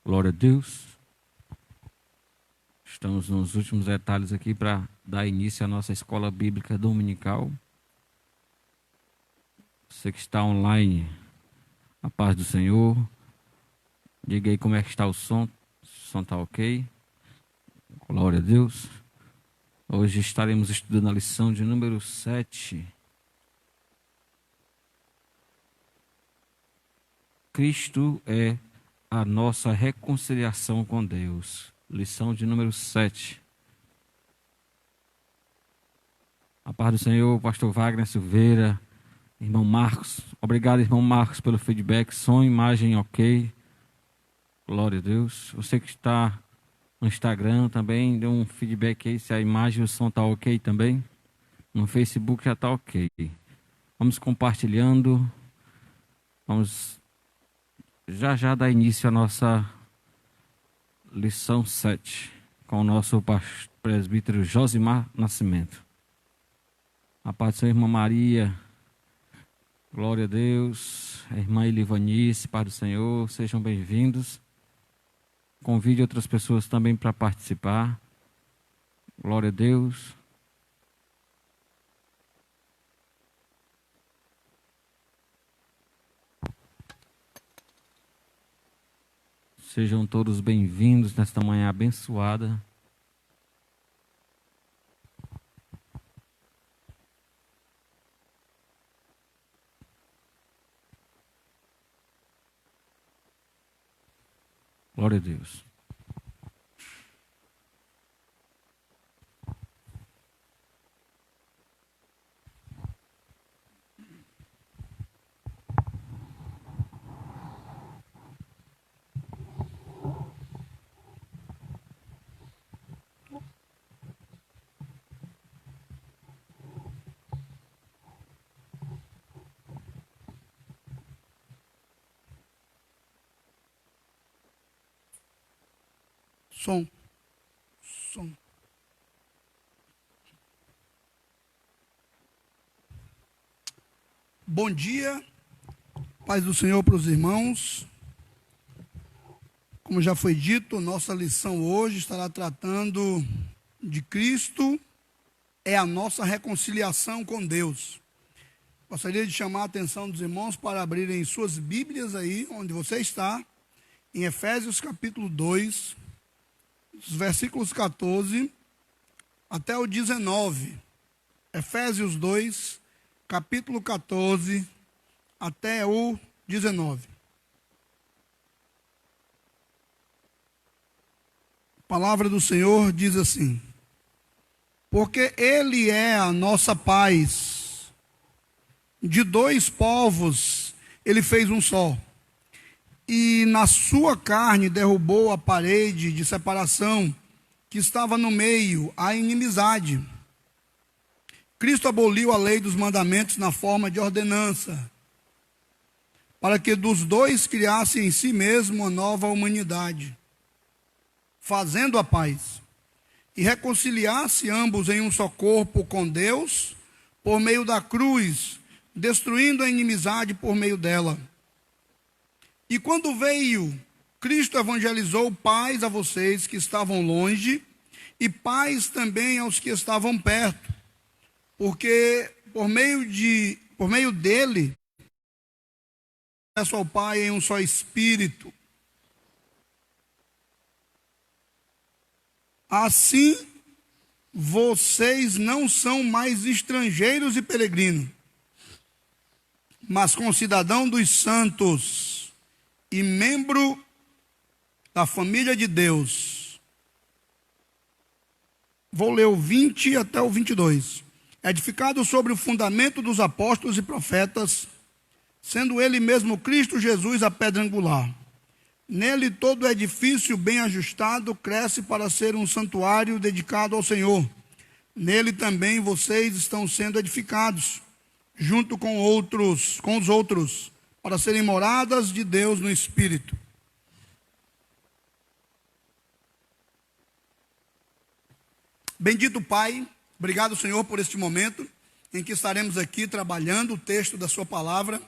Glória a Deus. Estamos nos últimos detalhes aqui para dar início à nossa escola bíblica dominical. Você que está online, a paz do Senhor. Diga aí como é que está o som. O som está ok? Glória a Deus. Hoje estaremos estudando a lição de número 7. Cristo é a nossa reconciliação com Deus. Lição de número 7. A paz do Senhor, pastor Wagner Silveira, irmão Marcos. Obrigado, irmão Marcos, pelo feedback. Som, imagem ok. Glória a Deus. Você que está no Instagram também, dê um feedback aí se a imagem e o som está ok também. No Facebook já está ok. Vamos compartilhando. Vamos já dar início à nossa lição 7 com o nosso presbítero Josimar Nascimento. A paz do Senhor, irmã Maria. Glória a Deus. A irmã Elivanice, paz do Senhor. Sejam bem-vindos. Convide outras pessoas também para participar. Glória a Deus. Sejam todos bem-vindos nesta manhã abençoada. Glória a Deus. Som. Bom dia, paz do Senhor para os irmãos. Como já foi dito, nossa lição hoje estará tratando de Cristo, é a nossa reconciliação com Deus. Gostaria de chamar a atenção dos irmãos para abrirem suas Bíblias aí, onde você está, em Efésios capítulo 2, os versículos 14 até o 19. Efésios 2, capítulo 14 até o 19. A palavra do Senhor diz assim: porque Ele é a nossa paz, de dois povos Ele fez um só, e na sua carne derrubou a parede de separação que estava no meio, a inimizade. Cristo aboliu a lei dos mandamentos na forma de ordenança, para que dos dois criasse em si mesmo uma nova humanidade, fazendo a paz, e reconciliasse ambos em um só corpo com Deus, por meio da cruz, destruindo a inimizade por meio dela. E quando veio, Cristo evangelizou paz a vocês que estavam longe, e paz também aos que estavam perto, porque por meio dele, acesso ao Pai em um só Espírito. Assim, vocês não são mais estrangeiros e peregrinos, mas concidadão dos santos e membro da família de Deus. Vou ler o 20 até o 22. Edificado sobre o fundamento dos apóstolos e profetas, sendo ele mesmo Cristo Jesus a pedra angular. Nele todo edifício bem ajustado cresce para ser um santuário dedicado ao Senhor. Nele também vocês estão sendo edificados, junto com os outros, para serem moradas de Deus no Espírito. Bendito Pai, obrigado, Senhor, por este momento em que estaremos aqui trabalhando o texto da sua palavra.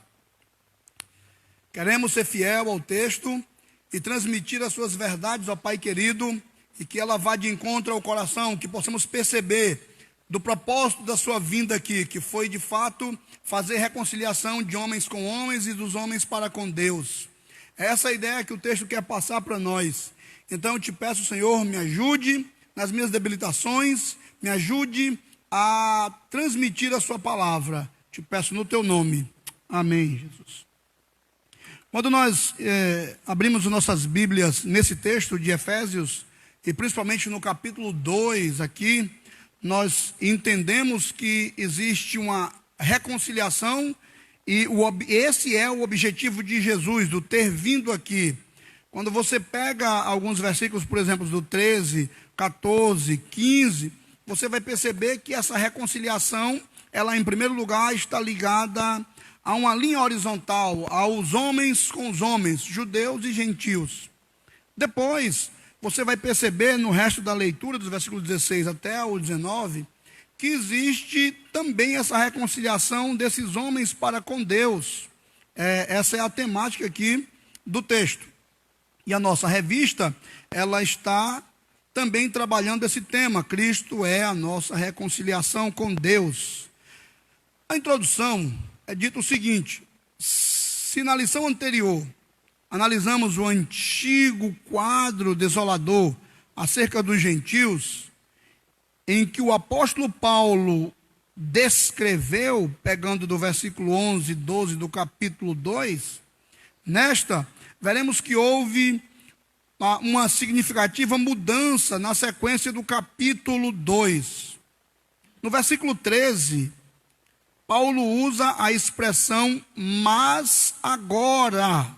Queremos ser fiel ao texto e transmitir as suas verdades, ó Pai querido, e que ela vá de encontro ao coração, que possamos perceber do propósito da sua vinda aqui, que foi de fato fazer reconciliação de homens com homens e dos homens para com Deus. É essa a ideia que o texto quer passar para nós. Então eu te peço, Senhor, me ajude nas minhas debilitações, me ajude a transmitir a sua palavra. Te peço no teu nome. Amém, Jesus. Quando nós abrimos nossas Bíblias nesse texto de Efésios, e principalmente no capítulo 2 aqui, nós entendemos que existe uma reconciliação e esse é o objetivo de Jesus, do ter vindo aqui. Quando você pega alguns versículos, por exemplo, do 13, 14, 15, você vai perceber que essa reconciliação, ela em primeiro lugar está ligada a uma linha horizontal, aos homens com os homens, judeus e gentios. Depois, você vai perceber no resto da leitura, dos versículos 16 até o 19, que existe também essa reconciliação desses homens para com Deus. Essa é a temática aqui do texto. E a nossa revista, ela está também trabalhando esse tema. Cristo é a nossa reconciliação com Deus. A introdução é dito o seguinte: se na lição anterior analisamos o antigo quadro desolador acerca dos gentios, em que o apóstolo Paulo descreveu, pegando do versículo 11 e 12 do capítulo 2, nesta, veremos que houve uma significativa mudança na sequência do capítulo 2. No versículo 13, Paulo usa a expressão "mas agora",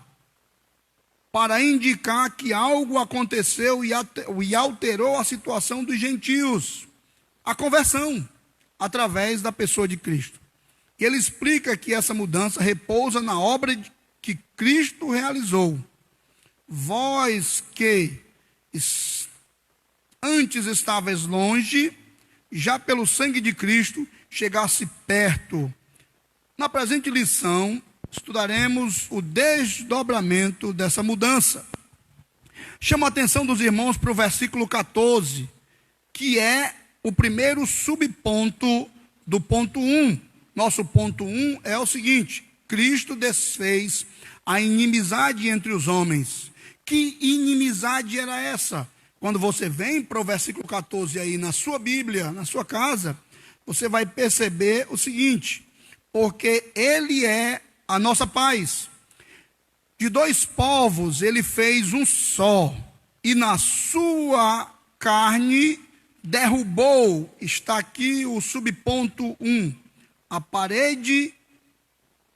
para indicar que algo aconteceu e alterou a situação dos gentios, a conversão, através da pessoa de Cristo. E ele explica que essa mudança repousa na obra que Cristo realizou. Vós que antes estavais longe, já pelo sangue de Cristo chegasse perto. Na presente lição, estudaremos o desdobramento dessa mudança. Chamo a atenção dos irmãos para o versículo 14, que é o primeiro subponto do ponto 1. Nosso ponto 1 é o seguinte: Cristo desfez a inimizade entre os homens. Que inimizade era essa? Quando você vem para o versículo 14 aí na sua Bíblia, na sua casa, você vai perceber o seguinte: porque ele é a nossa paz. De dois povos ele fez um só, e na sua carne derrubou, está aqui o subponto 1, a parede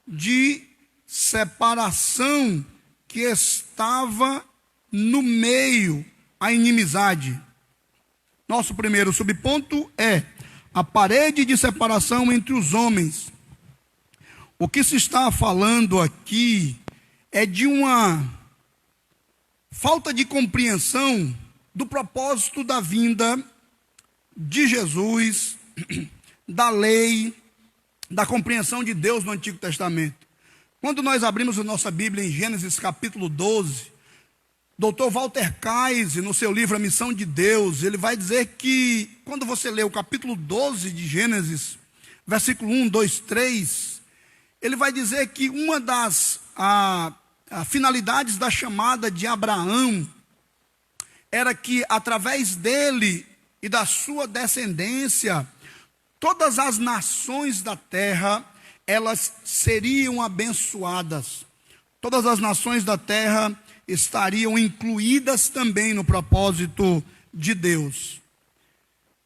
de separação que estava no meio, a inimizade. Nosso primeiro subponto é a parede de separação entre os homens. O que se está falando aqui é de uma falta de compreensão do propósito da vinda de Jesus, da lei, da compreensão de Deus no Antigo Testamento. Quando nós abrimos a nossa Bíblia em Gênesis capítulo 12, Dr. Walter Kaiser, no seu livro A Missão de Deus, ele vai dizer que, quando você lê o capítulo 12 de Gênesis, versículo 1, 2, 3, ele vai dizer que uma das finalidades da chamada de Abraão era que, através dele e da sua descendência, todas as nações da terra, elas seriam abençoadas. Todas as nações da terra estariam incluídas também no propósito de Deus.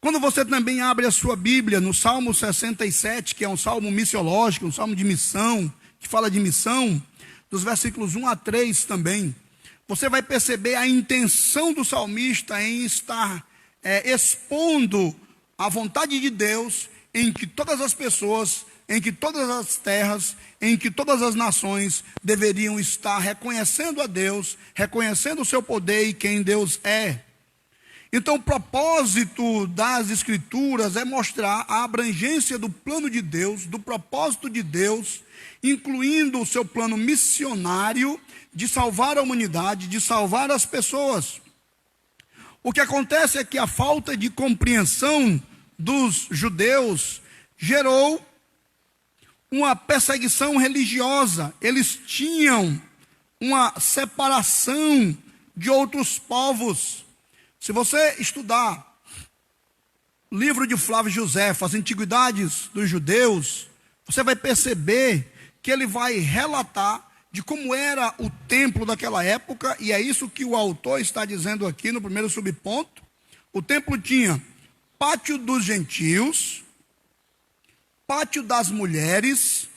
Quando você também abre a sua Bíblia no Salmo 67, que é um salmo missiológico, um salmo de missão, que fala de missão, dos versículos 1 a 3 também, você vai perceber a intenção do salmista em estar expondo a vontade de Deus em que todas as pessoas, em que todas as terras, em que todas as nações deveriam estar reconhecendo a Deus, reconhecendo o seu poder e quem Deus é. Então, o propósito das Escrituras é mostrar a abrangência do plano de Deus, do propósito de Deus, incluindo o seu plano missionário de salvar a humanidade, de salvar as pessoas. O que acontece é que a falta de compreensão dos judeus gerou uma perseguição religiosa. Eles tinham uma separação de outros povos. Se você estudar o livro de Flávio Josefo, as antiguidades dos judeus, você vai perceber que ele vai relatar de como era o templo daquela época, e é isso que o autor está dizendo aqui no primeiro subponto. O templo tinha pátio dos gentios, pátio das mulheres,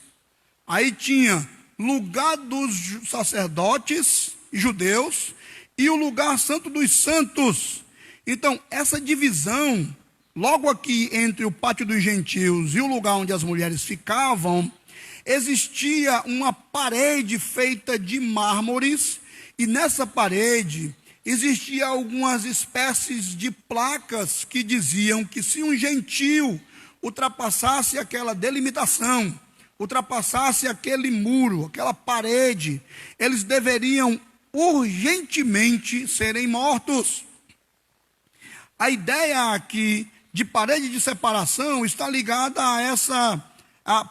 aí tinha lugar dos sacerdotes judeus e o lugar santo dos santos. Então, essa divisão, logo aqui entre o pátio dos gentios e o lugar onde as mulheres ficavam, existia uma parede feita de mármores, e nessa parede existia algumas espécies de placas que diziam que se um gentio ultrapassasse aquela delimitação, ultrapassasse aquele muro, aquela parede, eles deveriam urgentemente serem mortos. A ideia aqui de parede de separação está ligada a essa...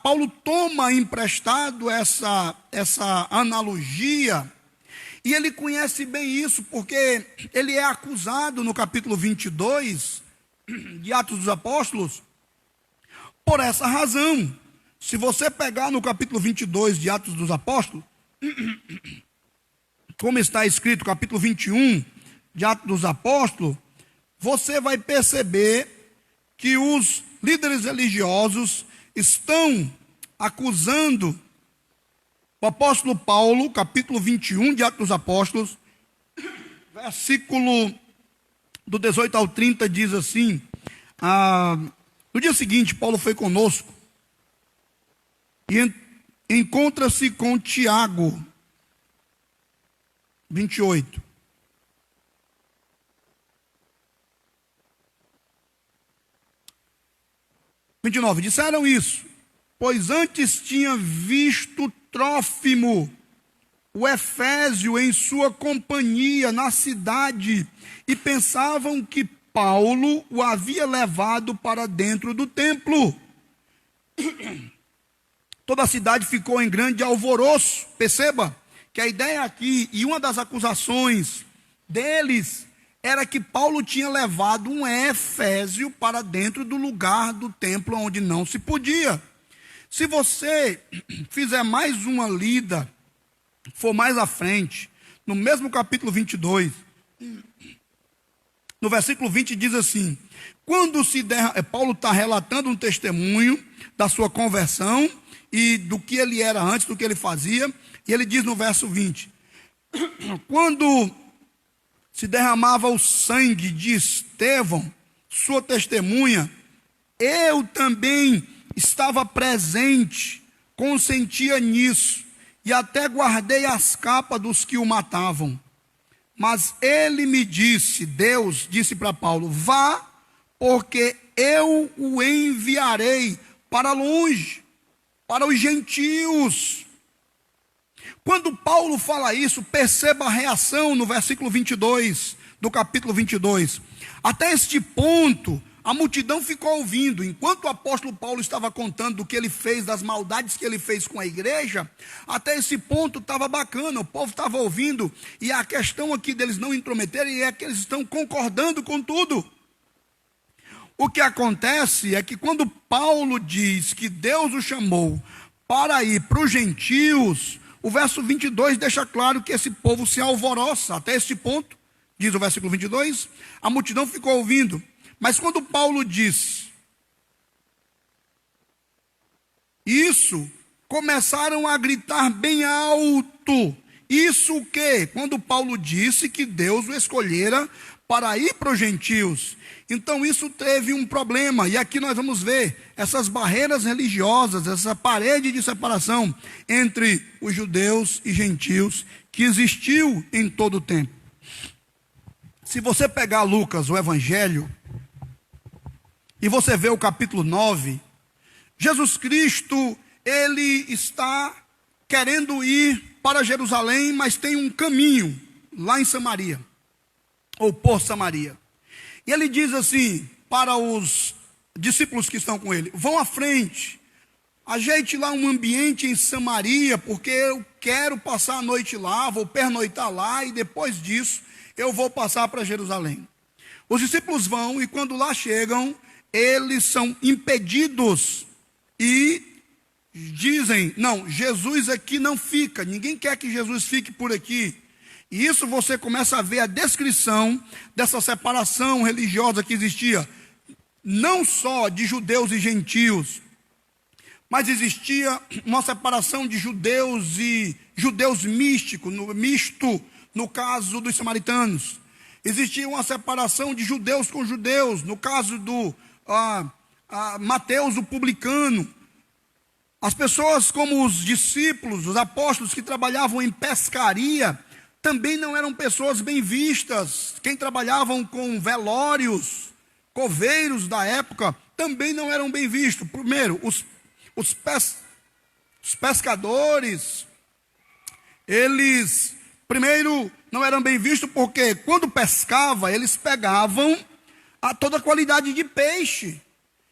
Paulo toma emprestado essa analogia, e ele conhece bem isso, porque ele é acusado no capítulo 22 de Atos dos Apóstolos, por essa razão. Se você pegar no capítulo 22 de Atos dos Apóstolos, como está escrito, capítulo 21 de Atos dos Apóstolos, você vai perceber que os líderes religiosos estão acusando o apóstolo Paulo, capítulo 21 de Atos dos Apóstolos, versículo do 18 ao 30, diz assim: no dia seguinte, Paulo foi conosco e encontra-se com Tiago, 28. Disseram isso, pois antes tinha visto Trófimo, o Efésio, em sua companhia na cidade, e pensavam que Paulo o havia levado para dentro do templo. Toda a cidade ficou em grande alvoroço. Perceba que a ideia aqui, e uma das acusações deles, era que Paulo tinha levado um Efésio para dentro do lugar do templo onde não se podia. Se você fizer mais uma lida, for mais à frente, no mesmo capítulo 22, no versículo 20 diz assim: quando Paulo está relatando um testemunho da sua conversão e do que ele era antes, do que ele fazia, e ele diz no verso 20, quando se derramava o sangue de Estevão, sua testemunha, eu também estava presente, consentia nisso, e até guardei as capas dos que o matavam. Mas ele me disse, Deus disse para Paulo, vá, porque eu o enviarei para longe, para os gentios. Quando Paulo fala isso, perceba a reação no versículo 22, do capítulo 22. Até este ponto, a multidão ficou ouvindo. Enquanto o apóstolo Paulo estava contando do que ele fez, das maldades que ele fez com a igreja, até esse ponto estava bacana, o povo estava ouvindo. E a questão aqui deles não intrometerem é que eles estão concordando com tudo. O que acontece é que quando Paulo diz que Deus o chamou para ir para os gentios, o verso 22 deixa claro que esse povo se alvoroça. Até esse ponto, diz o versículo 22, a multidão ficou ouvindo. Mas quando Paulo diz isso, começaram a gritar bem alto. Isso o quê? Quando Paulo disse que Deus o escolhera para ir para os gentios. Então isso teve um problema, e aqui nós vamos ver essas barreiras religiosas, essa parede de separação entre os judeus e gentios que existiu em todo o tempo. Se você pegar Lucas, o Evangelho, e você vê o capítulo 9, Jesus Cristo, ele está querendo ir para Jerusalém, mas tem um caminho lá em Samaria, ou por Samaria. E ele diz assim para os discípulos que estão com ele: vão à frente, ajeite lá um ambiente em Samaria, porque eu quero passar a noite lá, vou pernoitar lá, e depois disso eu vou passar para Jerusalém. Os discípulos vão, e quando lá chegam, eles são impedidos e dizem: não, Jesus aqui não fica, ninguém quer que Jesus fique por aqui. E isso você começa a ver a descrição dessa separação religiosa que existia, não só de judeus e gentios, mas existia uma separação de judeus e judeus misto, no caso dos samaritanos. Existia uma separação de judeus com judeus, no caso do Mateus, o publicano. As pessoas como os discípulos, os apóstolos que trabalhavam em pescaria, também não eram pessoas bem vistas. Quem trabalhavam com velórios, coveiros da época, também não eram bem vistos. Primeiro, os pescadores, eles primeiro não eram bem vistos porque quando pescava, eles pegavam a toda a qualidade de peixe.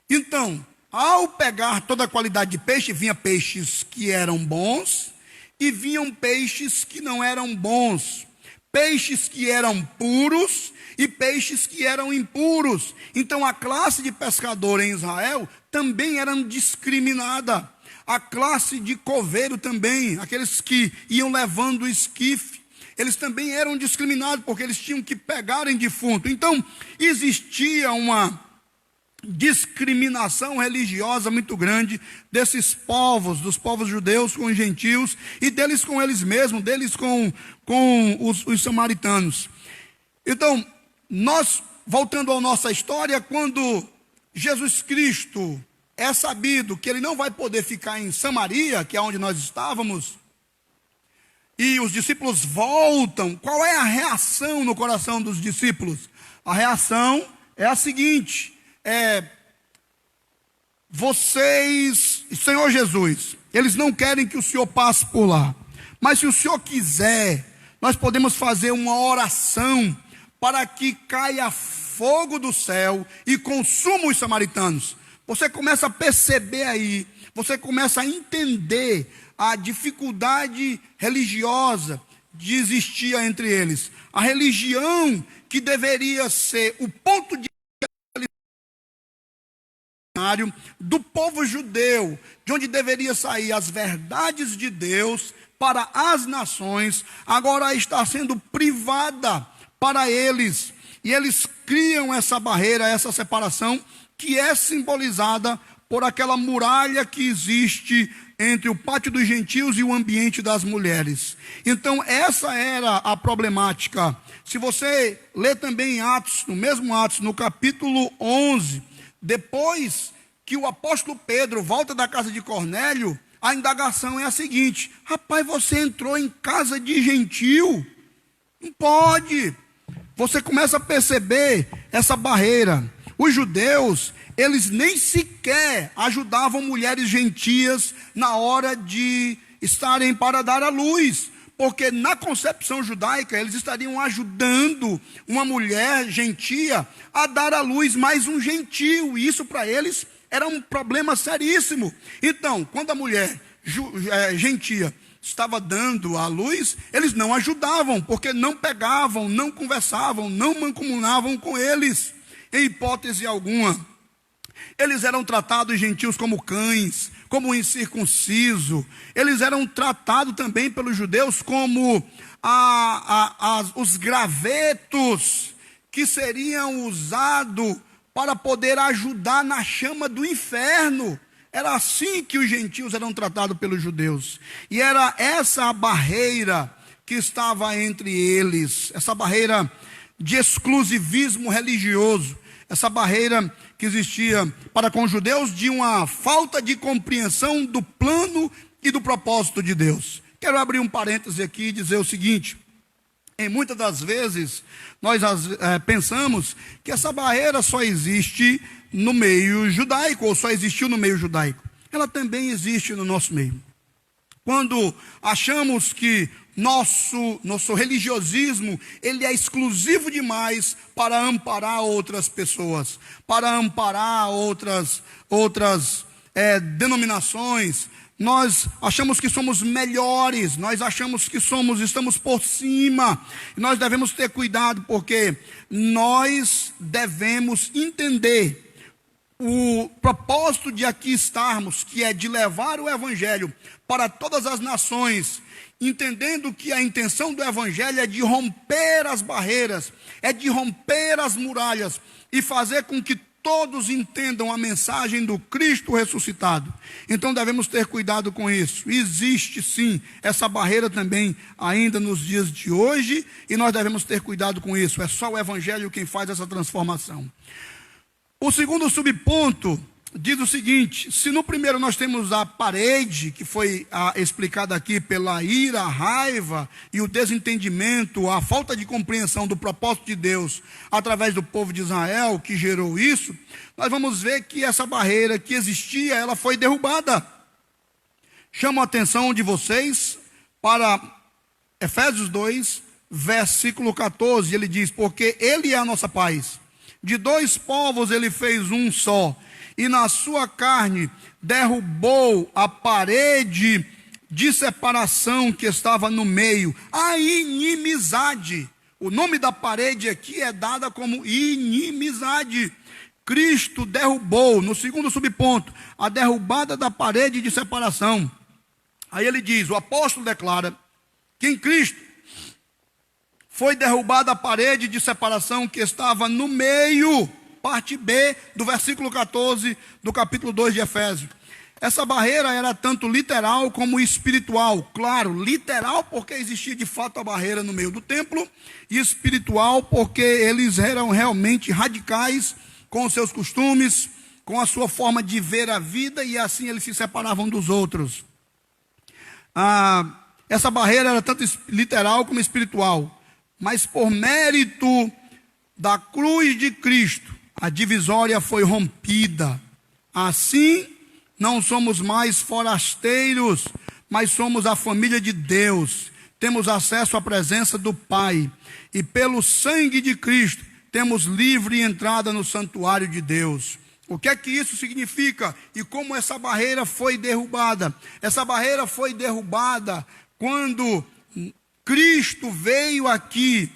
Então, ao pegar toda a qualidade de peixe, vinha peixes que eram bons e vinham peixes que não eram bons, peixes que eram puros e peixes que eram impuros. Então a classe de pescador em Israel também era discriminada. A classe de coveiro também, aqueles que iam levando o esquife, eles também eram discriminados, porque eles tinham que pegar em defunto. Então existia uma discriminação religiosa muito grande desses povos, dos povos judeus com os gentios, e deles com eles mesmos, deles com os samaritanos. Então, nós, voltando à nossa história, quando Jesus Cristo é sabido que ele não vai poder ficar em Samaria, que é onde nós estávamos, e os discípulos voltam, qual é a reação no coração dos discípulos? A reação é a seguinte: vocês, Senhor Jesus, eles não querem que o Senhor passe por lá, mas se o Senhor quiser, nós podemos fazer uma oração para que caia fogo do céu e consuma os samaritanos. Você começa a perceber aí, você começa a entender a dificuldade religiosa que existia entre eles. A religião que deveria ser o ponto de do povo judeu, de onde deveria sair as verdades de Deus para as nações, agora está sendo privada para eles. E eles criam essa barreira, essa separação, que é simbolizada por aquela muralha que existe entre o pátio dos gentios e o ambiente das mulheres. Então essa era a problemática. Se você ler também em Atos, no mesmo Atos, no capítulo 11, depois que o apóstolo Pedro volta da casa de Cornélio, a indagação é a seguinte: rapaz, você entrou em casa de gentio? Não pode. Você começa a perceber essa barreira. Os judeus, eles nem sequer ajudavam mulheres gentias na hora de estarem para dar à luz, porque na concepção judaica eles estariam ajudando uma mulher gentia a dar à luz mais um gentio, e isso para eles era um problema seríssimo. Então, quando a mulher gentia estava dando à luz, eles não ajudavam, porque não pegavam, não conversavam, não mancomunavam com eles, em hipótese alguma. Eles eram tratados, gentios, como cães, como incircunciso. Eles eram tratados também pelos judeus como os gravetos que seriam usados para poder ajudar na chama do inferno. Era assim que os gentios eram tratados pelos judeus. E era essa a barreira que estava entre eles, essa barreira de exclusivismo religioso, essa barreira que existia para com os judeus de uma falta de compreensão do plano e do propósito de Deus. Quero abrir um parêntese aqui e dizer o seguinte: Em muitas das vezes, nós pensamos que essa barreira só existe no meio judaico, ou só existiu no meio judaico. Ela também existe no nosso meio. Quando achamos que nosso religiosismo, ele é exclusivo demais para amparar outras pessoas, para amparar outras denominações, nós achamos que somos melhores, nós achamos que estamos por cima. Nós devemos ter cuidado, porque nós devemos entender o propósito de aqui estarmos, que é de levar o evangelho para todas as nações, entendendo que a intenção do evangelho é de romper as barreiras, é de romper as muralhas e fazer com que todos entendam a mensagem do Cristo ressuscitado. Então devemos ter cuidado com isso. Existe sim essa barreira também ainda nos dias de hoje, e nós devemos ter cuidado com isso. É só o evangelho quem faz essa transformação. O segundo subponto diz o seguinte: se no primeiro nós temos a parede, que foi explicada aqui pela ira, a raiva e o desentendimento, a falta de compreensão do propósito de Deus através do povo de Israel, que gerou isso, nós vamos ver que essa barreira que existia, ela foi derrubada. Chamo a atenção de vocês para Efésios 2, versículo 14, ele diz: porque ele é a nossa paz, de dois povos ele fez um só, e na sua carne derrubou a parede de separação que estava no meio, a inimizade. O nome da parede aqui é dada como inimizade. Cristo derrubou, no segundo subponto, a derrubada da parede de separação. Aí ele diz, o apóstolo declara que em Cristo foi derrubada a parede de separação que estava no meio, parte B do versículo 14 do capítulo 2 de Efésios. Essa barreira era tanto literal como espiritual. Claro, literal porque existia de fato a barreira no meio do templo, e espiritual porque eles eram realmente radicais com os seus costumes, com a sua forma de ver a vida, e assim eles se separavam dos outros. Essa barreira era tanto literal como espiritual, mas por mérito da cruz de Cristo, a divisória foi rompida. Assim, não somos mais forasteiros, mas somos a família de Deus. Temos acesso à presença do Pai. E pelo sangue de Cristo, temos livre entrada no santuário de Deus. O que é que isso significa? E como essa barreira foi derrubada? Essa barreira foi derrubada quando Cristo veio aqui,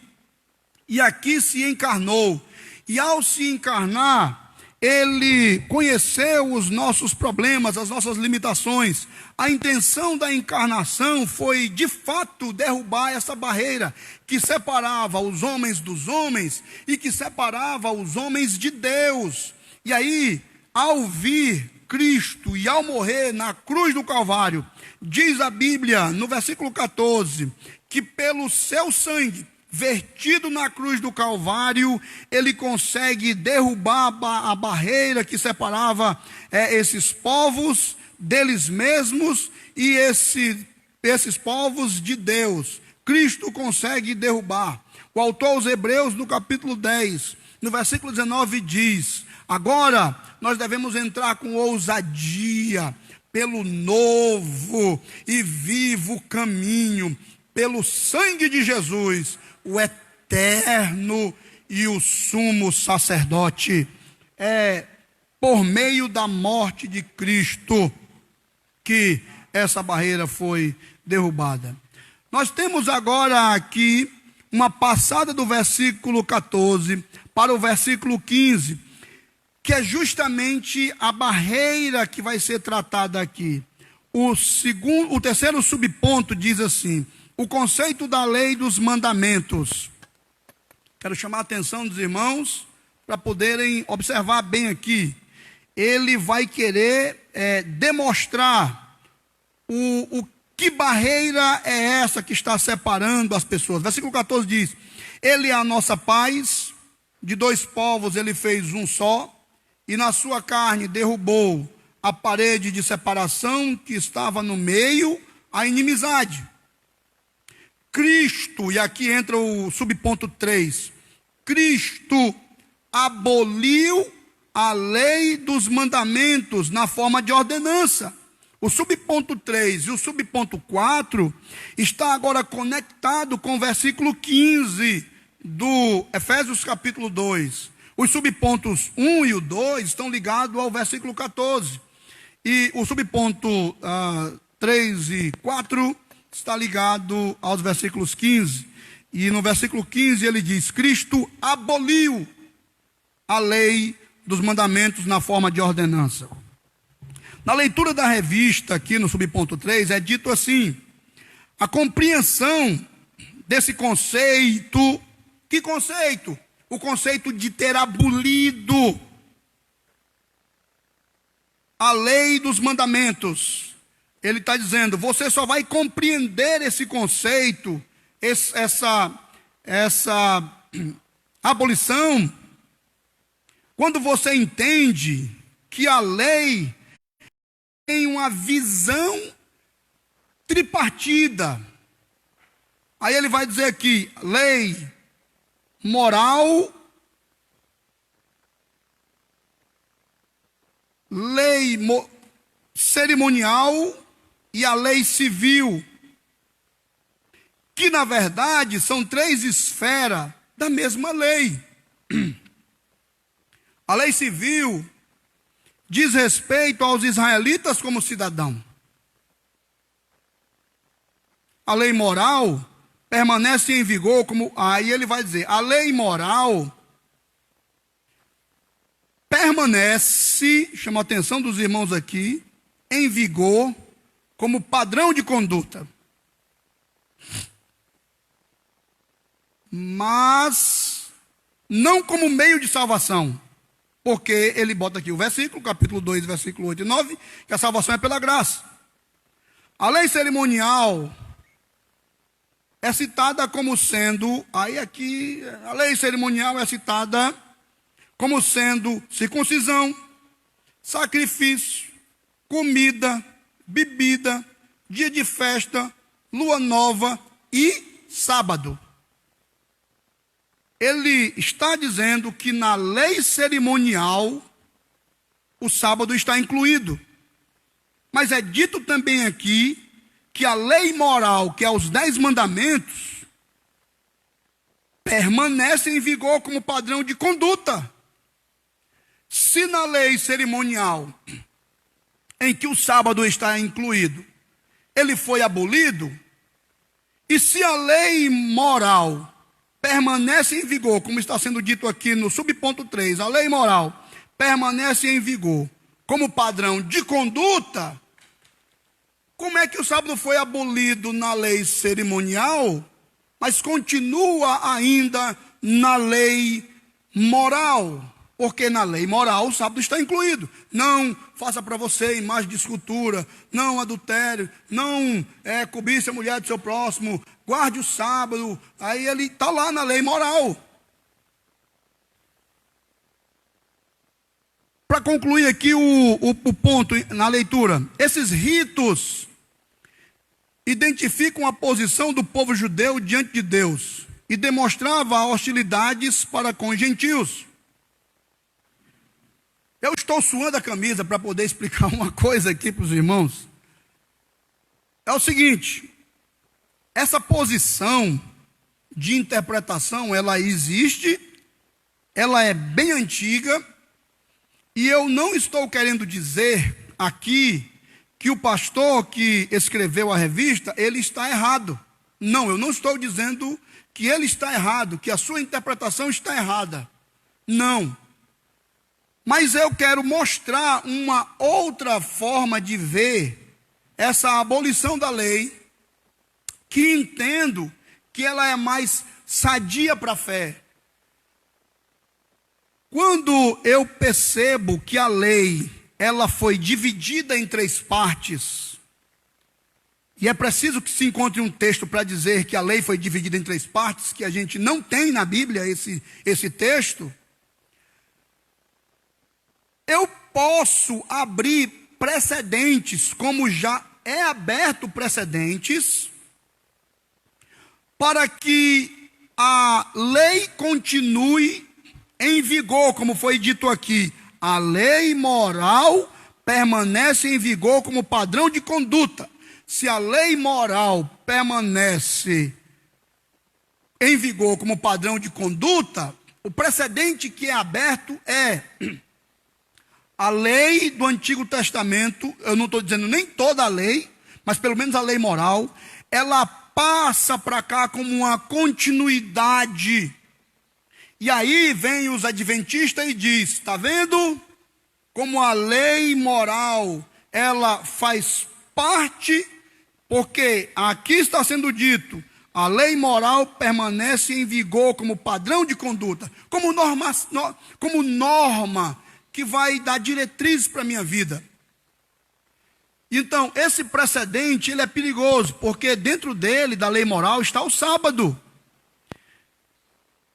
e aqui se encarnou. E ao se encarnar, ele conheceu os nossos problemas, as nossas limitações. A intenção da encarnação foi, de fato, derrubar essa barreira que separava os homens dos homens e que separava os homens de Deus. E aí, ao vir Cristo e ao morrer na cruz do Calvário, diz a Bíblia, no versículo 14, que pelo seu sangue vertido na cruz do Calvário, ele consegue derrubar a barreira que separava esses povos deles mesmos e esses povos de Deus. Cristo consegue derrubar. O autor aos Hebreus, no capítulo 10, no versículo 19, diz: agora nós devemos entrar com ousadia pelo novo e vivo caminho, pelo sangue de Jesus, o eterno e o sumo sacerdote. É por meio da morte de Cristo que essa barreira foi derrubada. Nós temos agora aqui uma passada do versículo 14 para o versículo 15, que é justamente a barreira que vai ser tratada aqui. O terceiro subponto diz assim: o conceito da lei dos mandamentos. Quero chamar a atenção dos irmãos para poderem observar bem aqui. Ele vai querer demonstrar o que barreira é essa que está separando as pessoas. Versículo 14 diz: ele é a nossa paz, de dois povos ele fez um só, e na sua carne derrubou a parede de separação que estava no meio, a inimizade. Cristo, e aqui entra o subponto 3, Cristo aboliu a lei dos mandamentos na forma de ordenança. O subponto 3 e o subponto 4 está agora conectado com o versículo 15 do Efésios capítulo 2. Os subpontos 1 e o 2 estão ligados ao versículo 14. E o subponto 3 e 4 está ligado aos versículos 15. E no versículo 15 ele diz: Cristo aboliu a lei dos mandamentos na forma de ordenança. Na leitura da revista, aqui no subponto 3, é dito assim: a compreensão desse conceito. Que conceito? O conceito de ter abolido a lei dos mandamentos. Ele está dizendo, você só vai compreender esse conceito, essa abolição, quando você entende que a lei tem uma visão tripartida. Aí ele vai dizer aqui, lei moral, lei cerimonial e a lei civil, que na verdade são três esferas da mesma lei. A lei civil diz respeito aos israelitas como cidadão. A lei moral permanece em vigor como... Aí ele vai dizer, a lei moral permanece, chama a atenção dos irmãos aqui, em vigor como padrão de conduta. Mas não como meio de salvação. Porque ele bota aqui o versículo, capítulo 2, versículo 8 e 9, que a salvação é pela graça. A lei cerimonial é citada como sendo, aí aqui, a lei cerimonial é citada como sendo circuncisão, sacrifício, comida, bebida, dia de festa, lua nova e sábado. Ele está dizendo que na lei cerimonial o sábado está incluído. Mas é dito também aqui que a lei moral, que é os 10 mandamentos, permanece em vigor como padrão de conduta. Se na lei cerimonial, em que o sábado está incluído, ele foi abolido, e se a lei moral permanece em vigor, como está sendo dito aqui no subponto 3, a lei moral permanece em vigor como padrão de conduta, como é que o sábado foi abolido na lei cerimonial, mas continua ainda na lei moral? Porque na lei moral o sábado está incluído. Não faça para você imagem de escultura, não adultério, não cobice a mulher do seu próximo, guarde o sábado. Aí ele está lá na lei moral. Para concluir aqui o ponto na leitura, esses ritos identificam a posição do povo judeu diante de Deus e demonstrava hostilidades para com os gentios. Eu estou suando a camisa para poder explicar uma coisa aqui para os irmãos. É o seguinte, essa posição de interpretação, ela existe, ela é bem antiga, e eu não estou querendo dizer aqui que o pastor que escreveu a revista, ele está errado. Não, eu não estou dizendo que ele está errado, que a sua interpretação está errada. Não. Mas eu quero mostrar uma outra forma de ver essa abolição da lei, que entendo que ela é mais sadia para a fé. Quando eu percebo que a lei, ela foi dividida em 3 partes, e é preciso que se encontre um texto para dizer que a lei foi dividida em 3 partes, que a gente não tem na Bíblia esse texto, eu posso abrir precedentes, como já é aberto precedentes, para que a lei continue em vigor, como foi dito aqui. A lei moral permanece em vigor como padrão de conduta. Se a lei moral permanece em vigor como padrão de conduta, o precedente que é aberto é a lei do Antigo Testamento. Eu não estou dizendo nem toda a lei, mas pelo menos a lei moral, ela passa para cá como uma continuidade. E aí vem os adventistas e diz: está vendo como a lei moral ela faz parte, porque aqui está sendo dito, a lei moral permanece em vigor como padrão de conduta, como norma que vai dar diretrizes para a minha vida. Então, esse precedente, ele é perigoso, porque dentro dele, da lei moral, está o sábado.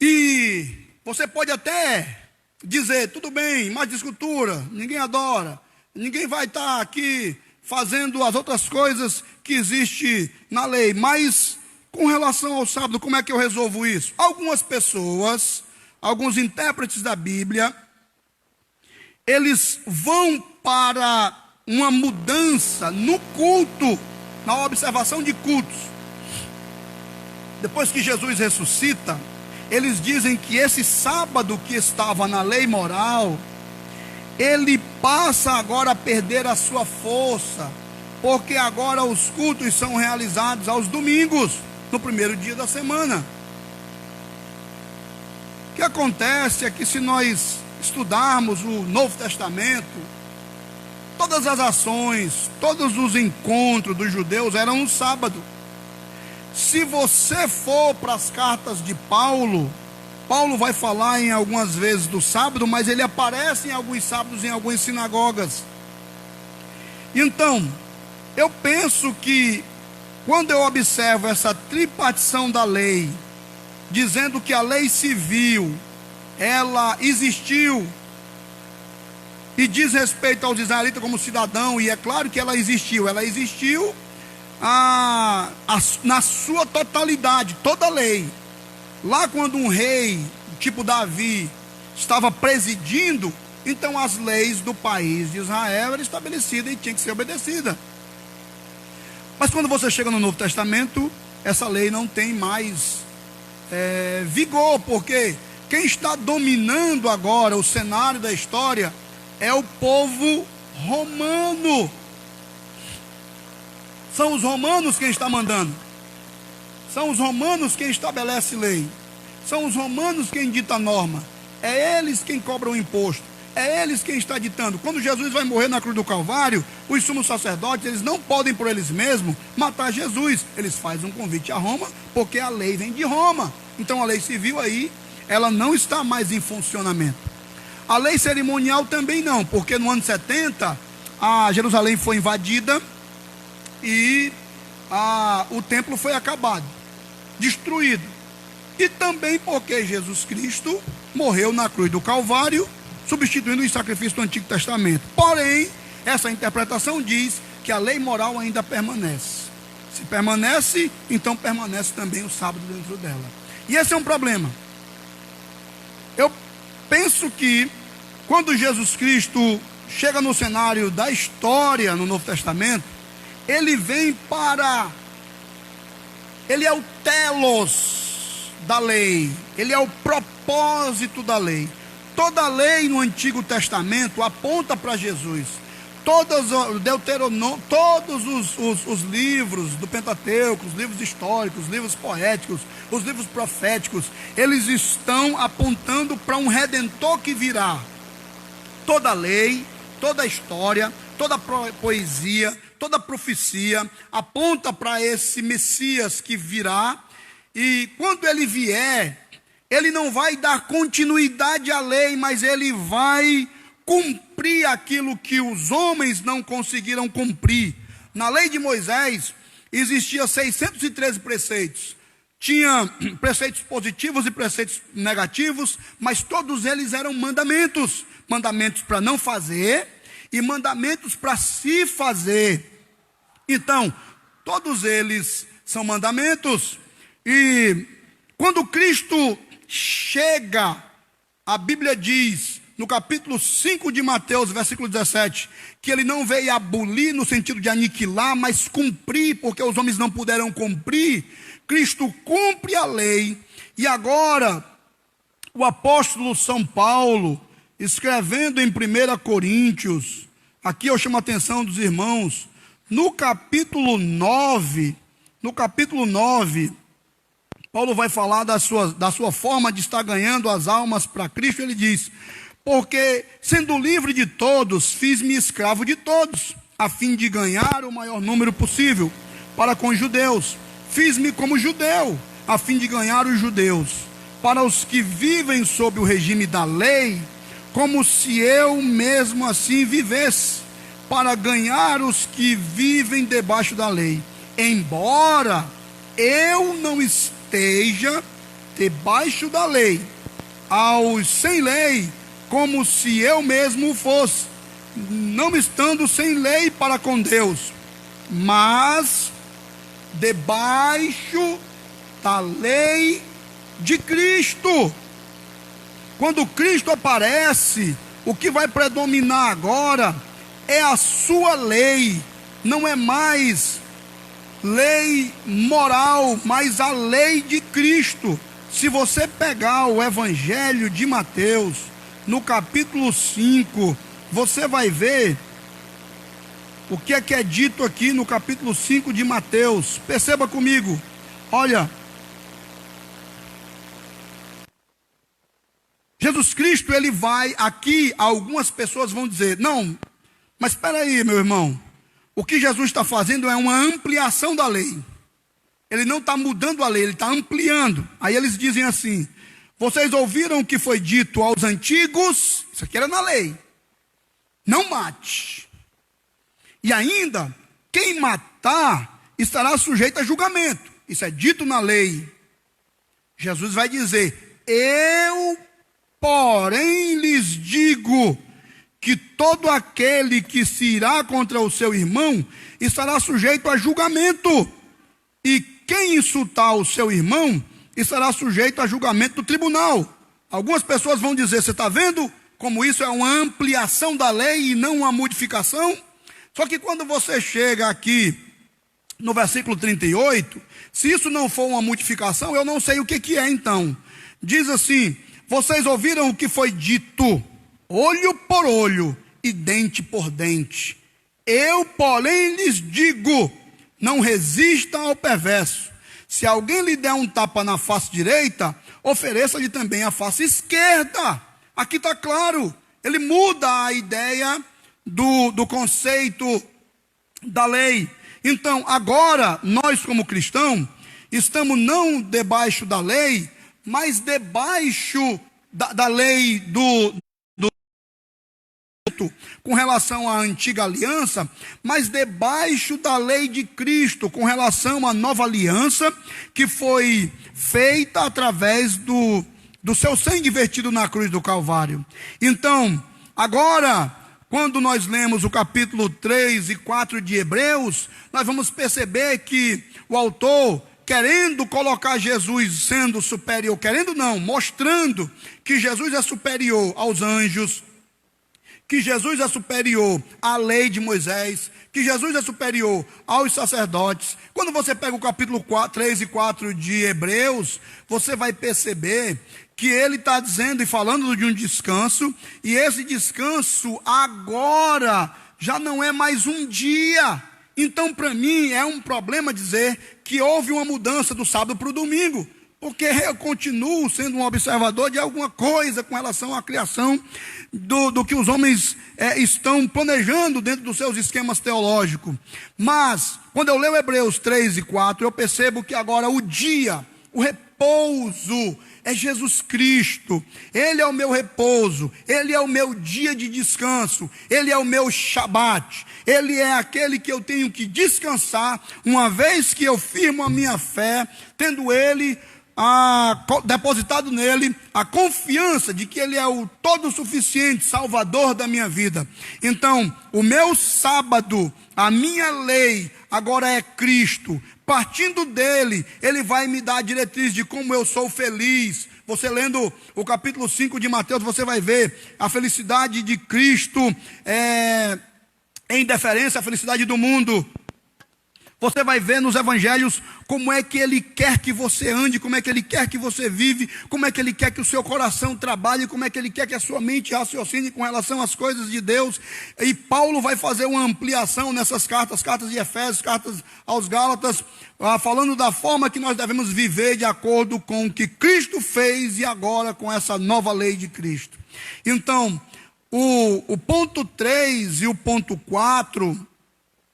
E você pode até dizer, tudo bem, mais de escultura, ninguém adora, ninguém vai estar aqui fazendo as outras coisas que existem na lei, mas com relação ao sábado, como é que eu resolvo isso? Algumas pessoas, alguns intérpretes da Bíblia, eles vão para uma mudança no culto, na observação de cultos. Depois que Jesus ressuscita, eles dizem que esse sábado que estava na lei moral, ele passa agora a perder a sua força, porque agora os cultos são realizados aos domingos, no primeiro dia da semana. O que acontece é que se nós estudarmos o Novo Testamento, todas as ações, todos os encontros dos judeus eram no sábado. Se você for para as cartas de Paulo, Paulo vai falar em algumas vezes do sábado, mas ele aparece em alguns sábados em algumas sinagogas. Então, eu penso que quando eu observo essa tripartição da lei, dizendo que a lei civil, ela existiu e diz respeito aos israelitas como cidadão, e é claro que ela existiu na sua totalidade, toda a lei. Lá quando um rei, tipo Davi, estava presidindo, então as leis do país de Israel eram estabelecidas e tinham que ser obedecidas. Mas quando você chega no Novo Testamento, essa lei não tem mais vigor, porque quem está dominando agora o cenário da história é o povo romano. São os romanos quem está mandando. São os romanos quem estabelece lei. São os romanos quem dita a norma. É eles quem cobram o imposto. É eles quem está ditando. Quando Jesus vai morrer na cruz do Calvário, os sumos sacerdotes, eles não podem por eles mesmos matar Jesus. Eles fazem um convite a Roma, porque a lei vem de Roma. Então a lei civil aí, ela não está mais em funcionamento. A lei cerimonial também não, porque no ano 70, a Jerusalém foi invadida e o templo foi acabado, destruído. E também porque Jesus Cristo morreu na cruz do Calvário, substituindo os sacrifícios do Antigo Testamento. Porém, essa interpretação diz que a lei moral ainda permanece. Se permanece, então permanece também o sábado dentro dela. E esse é um problema. Eu penso que quando Jesus Cristo chega no cenário da história no Novo Testamento, ele vem ele é o telos da lei, ele é o propósito da lei. Toda a lei no Antigo Testamento aponta para Jesus. Todos os livros do Pentateuco, os livros históricos, os livros poéticos, os livros proféticos, eles estão apontando para um Redentor que virá. Toda a lei, toda a história, toda a poesia, toda a profecia aponta para esse Messias que virá. E quando ele vier, ele não vai dar continuidade à lei, mas ele vai cumprir aquilo que os homens não conseguiram cumprir. Na lei de Moisés, existia 613 preceitos. Tinha preceitos positivos e preceitos negativos, mas todos eles eram mandamentos. Mandamentos para não fazer e mandamentos para se fazer. Então, todos eles são mandamentos. E quando Cristo chega, a Bíblia diz, no capítulo 5 de Mateus, versículo 17, que ele não veio abolir no sentido de aniquilar, mas cumprir, porque os homens não puderam cumprir. Cristo cumpre a lei. E agora, o apóstolo São Paulo, escrevendo em 1 Coríntios, aqui eu chamo a atenção dos irmãos, no capítulo 9, Paulo vai falar da sua forma de estar ganhando as almas para Cristo. Ele diz: porque sendo livre de todos, fiz-me escravo de todos, a fim de ganhar o maior número possível para com os judeus. Fiz-me como judeu, a fim de ganhar os judeus. Para os que vivem sob o regime da lei, como se eu mesmo assim vivesse, para ganhar os que vivem debaixo da lei. Embora eu não esteja debaixo da lei, aos sem lei, como se eu mesmo fosse, não estando sem lei para com Deus, mas debaixo da lei de Cristo. Quando Cristo aparece, o que vai predominar agora é a sua lei, não é mais lei moral, mas a lei de Cristo. Se você pegar o Evangelho de Mateus, no capítulo 5, você vai ver o que é dito aqui no capítulo 5 de Mateus. Perceba comigo, olha, Jesus Cristo, ele vai aqui, algumas pessoas vão dizer: não, mas espera aí, meu irmão, o que Jesus está fazendo é uma ampliação da lei. Ele não está mudando a lei, ele está ampliando. Aí eles dizem assim: vocês ouviram o que foi dito aos antigos? Isso aqui era na lei: não mate. E ainda, quem matar estará sujeito a julgamento. Isso é dito na lei. Jesus vai dizer: eu, porém, lhes digo que todo aquele que se irá contra o seu irmão estará sujeito a julgamento. E quem insultar o seu irmão estará sujeito a julgamento do tribunal. Algumas pessoas vão dizer: você está vendo como isso é uma ampliação da lei e não uma modificação? Só que quando você chega aqui no versículo 38, se isso não for uma modificação, eu não sei o que é então. Diz assim: vocês ouviram o que foi dito, olho por olho e dente por dente. Eu, porém, lhes digo: não resista ao perverso. Se alguém lhe der um tapa na face direita, ofereça-lhe também a face esquerda. Aqui está claro, ele muda a ideia do conceito da lei. Então, agora, nós como cristãos, estamos não debaixo da lei, mas debaixo da lei com relação à antiga aliança, mas debaixo da lei de Cristo, com relação à nova aliança, que foi feita através do seu sangue vertido na cruz do Calvário. Então, agora, quando nós lemos o capítulo 3 e 4 de Hebreus, nós vamos perceber que o autor, querendo colocar Jesus sendo superior, querendo não, mostrando que Jesus é superior aos anjos, que Jesus é superior à lei de Moisés, que Jesus é superior aos sacerdotes. Quando você pega o capítulo 3 e 4 de Hebreus, você vai perceber que ele está dizendo e falando de um descanso, e esse descanso agora já não é mais um dia. Então, para mim, é um problema dizer que houve uma mudança do sábado para o domingo, porque eu continuo sendo um observador de alguma coisa com relação à criação do que os homens estão planejando dentro dos seus esquemas teológicos. Mas, quando eu leio Hebreus 3 e 4, eu percebo que agora o dia, o repouso, é Jesus Cristo. Ele é o meu repouso, Ele é o meu dia de descanso, Ele é o meu Shabat, Ele é aquele que eu tenho que descansar, uma vez que eu firmo a minha fé, tendo Ele depositado nele a confiança de que Ele é o todo suficiente Salvador da minha vida. Então, o meu sábado a minha lei agora é Cristo. Partindo dele, ele vai me dar a diretriz de como eu sou feliz. Você lendo o capítulo 5 de Mateus, você vai ver a felicidade de Cristo em deferência à felicidade do mundo. Você vai ver nos evangelhos como é que ele quer que você ande, como é que ele quer que você vive, como é que ele quer que o seu coração trabalhe, como é que ele quer que a sua mente raciocine com relação às coisas de Deus. E Paulo vai fazer uma ampliação nessas cartas de Efésios, cartas aos Gálatas, falando da forma que nós devemos viver de acordo com o que Cristo fez e agora com essa nova lei de Cristo. Então, o ponto 3 e o ponto 4...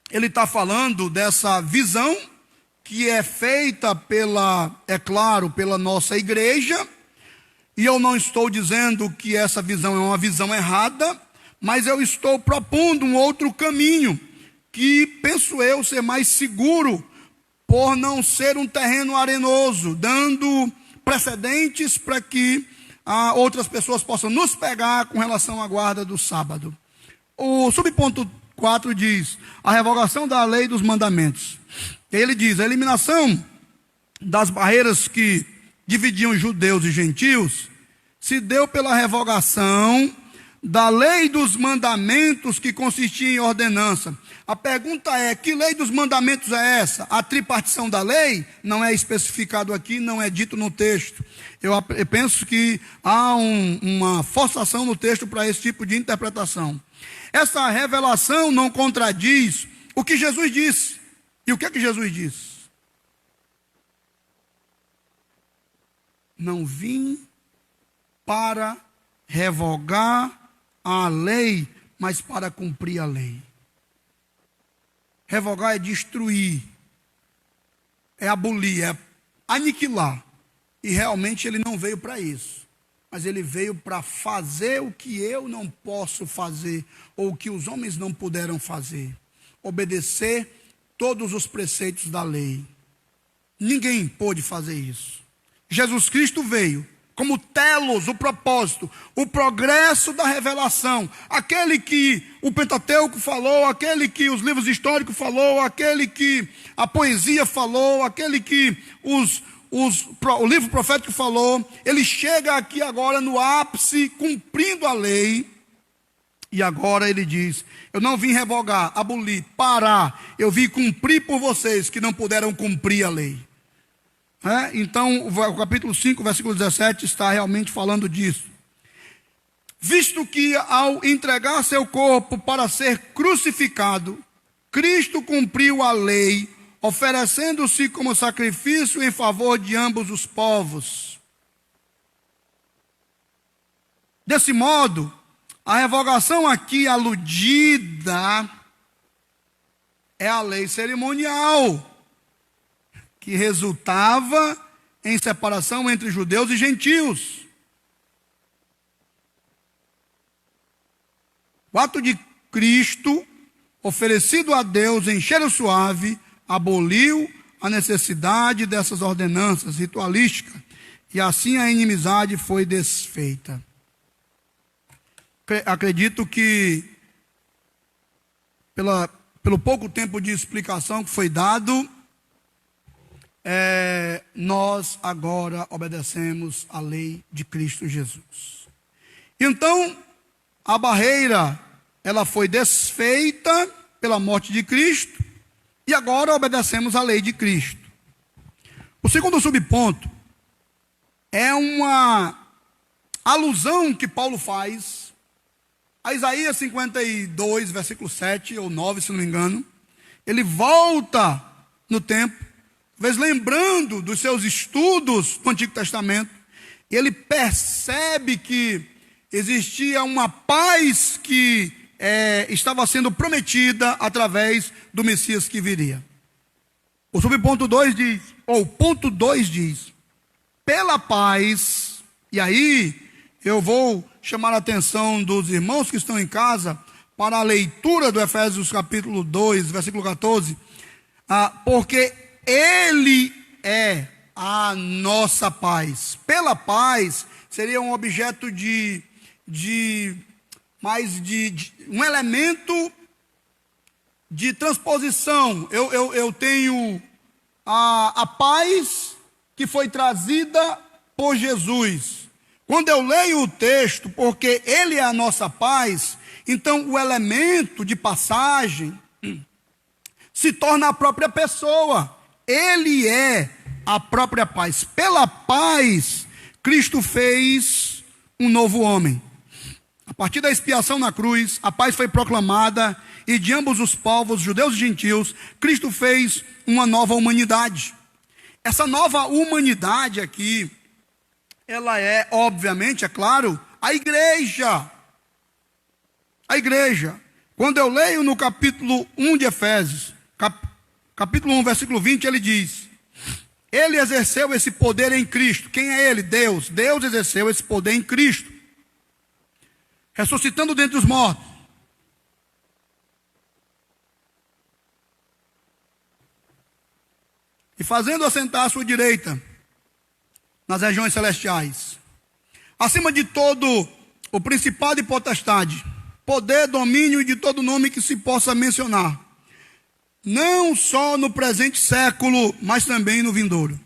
ele está falando dessa visão que é feita pela nossa igreja, e eu não estou dizendo que essa visão é uma visão errada, mas eu estou propondo um outro caminho, que penso eu ser mais seguro, por não ser um terreno arenoso, dando precedentes para que outras pessoas possam nos pegar com relação à guarda do sábado. O subponto 4 diz, a revogação da lei dos mandamentos. Ele diz, a eliminação das barreiras que dividiam judeus e gentios se deu pela revogação da lei dos mandamentos, que consistia em ordenança. A pergunta é, que lei dos mandamentos é essa? A tripartição da lei não é especificado aqui, não é dito no texto. Eu penso que há uma forçação no texto para esse tipo de interpretação. Essa revelação não contradiz o que Jesus disse. E o que é que Jesus disse? Não vim para revogar a lei, mas para cumprir a lei. Revogar é destruir, é abolir, é aniquilar. E realmente ele não veio para isso. Mas ele veio para fazer o que eu não posso fazer, ou o que os homens não puderam fazer. Obedecer todos os preceitos da lei. Ninguém pôde fazer isso. Jesus Cristo veio como telos, o propósito, o progresso da revelação. Aquele que o Pentateuco falou, aquele que os livros históricos falou, aquele que a poesia falou, aquele que o livro profético falou, ele chega aqui agora no ápice, cumprindo a lei, e agora ele diz, eu não vim revogar, abolir, parar, eu vim cumprir por vocês que não puderam cumprir a lei. Então, o capítulo 5, versículo 17, está realmente falando disso. Visto que ao entregar seu corpo para ser crucificado, Cristo cumpriu a lei, oferecendo-se como sacrifício em favor de ambos os povos. Desse modo, a revogação aqui aludida é a lei cerimonial, que resultava em separação entre judeus e gentios. O ato de Cristo, oferecido a Deus em cheiro suave, aboliu a necessidade dessas ordenanças ritualísticas, e assim a inimizade foi desfeita. Acredito que, pelo pouco tempo de explicação que foi dado, nós agora obedecemos a lei de Cristo Jesus. Então, a barreira, ela foi desfeita pela morte de Cristo, e agora obedecemos a lei de Cristo. O segundo subponto é uma alusão que Paulo faz a Isaías 52, versículo 7 ou 9, se não me engano. Ele volta no tempo, talvez lembrando dos seus estudos do Antigo Testamento, e ele percebe que existia uma paz que estava sendo prometida através do Messias que viria. O subponto 2 diz, ou ponto 2 diz, pela paz, e aí eu vou chamar a atenção dos irmãos que estão em casa para a leitura do Efésios capítulo 2, versículo 14, porque Ele é a nossa paz. Pela paz seria um objeto de um elemento de transposição, eu tenho a paz que foi trazida por Jesus. Quando eu leio o texto, porque Ele é a nossa paz, então o elemento de passagem se torna a própria pessoa. Ele é a própria paz. Pela paz, Cristo fez um novo homem. A partir da expiação na cruz, a paz foi proclamada, e de ambos os povos, judeus e gentios, Cristo fez uma nova humanidade. Essa nova humanidade aqui, ela é, obviamente, é claro, a igreja. A igreja. Quando eu leio no capítulo 1 de Efésios, capítulo 1, versículo 20, ele diz: Ele exerceu esse poder em Cristo. Quem é Ele? Deus. Deus exerceu esse poder em Cristo, ressuscitando dentre os mortos. E fazendo assentar à sua direita, nas regiões celestiais, acima de todo o principado e potestade, poder, domínio e de todo nome que se possa mencionar, não só no presente século, mas também no vindouro.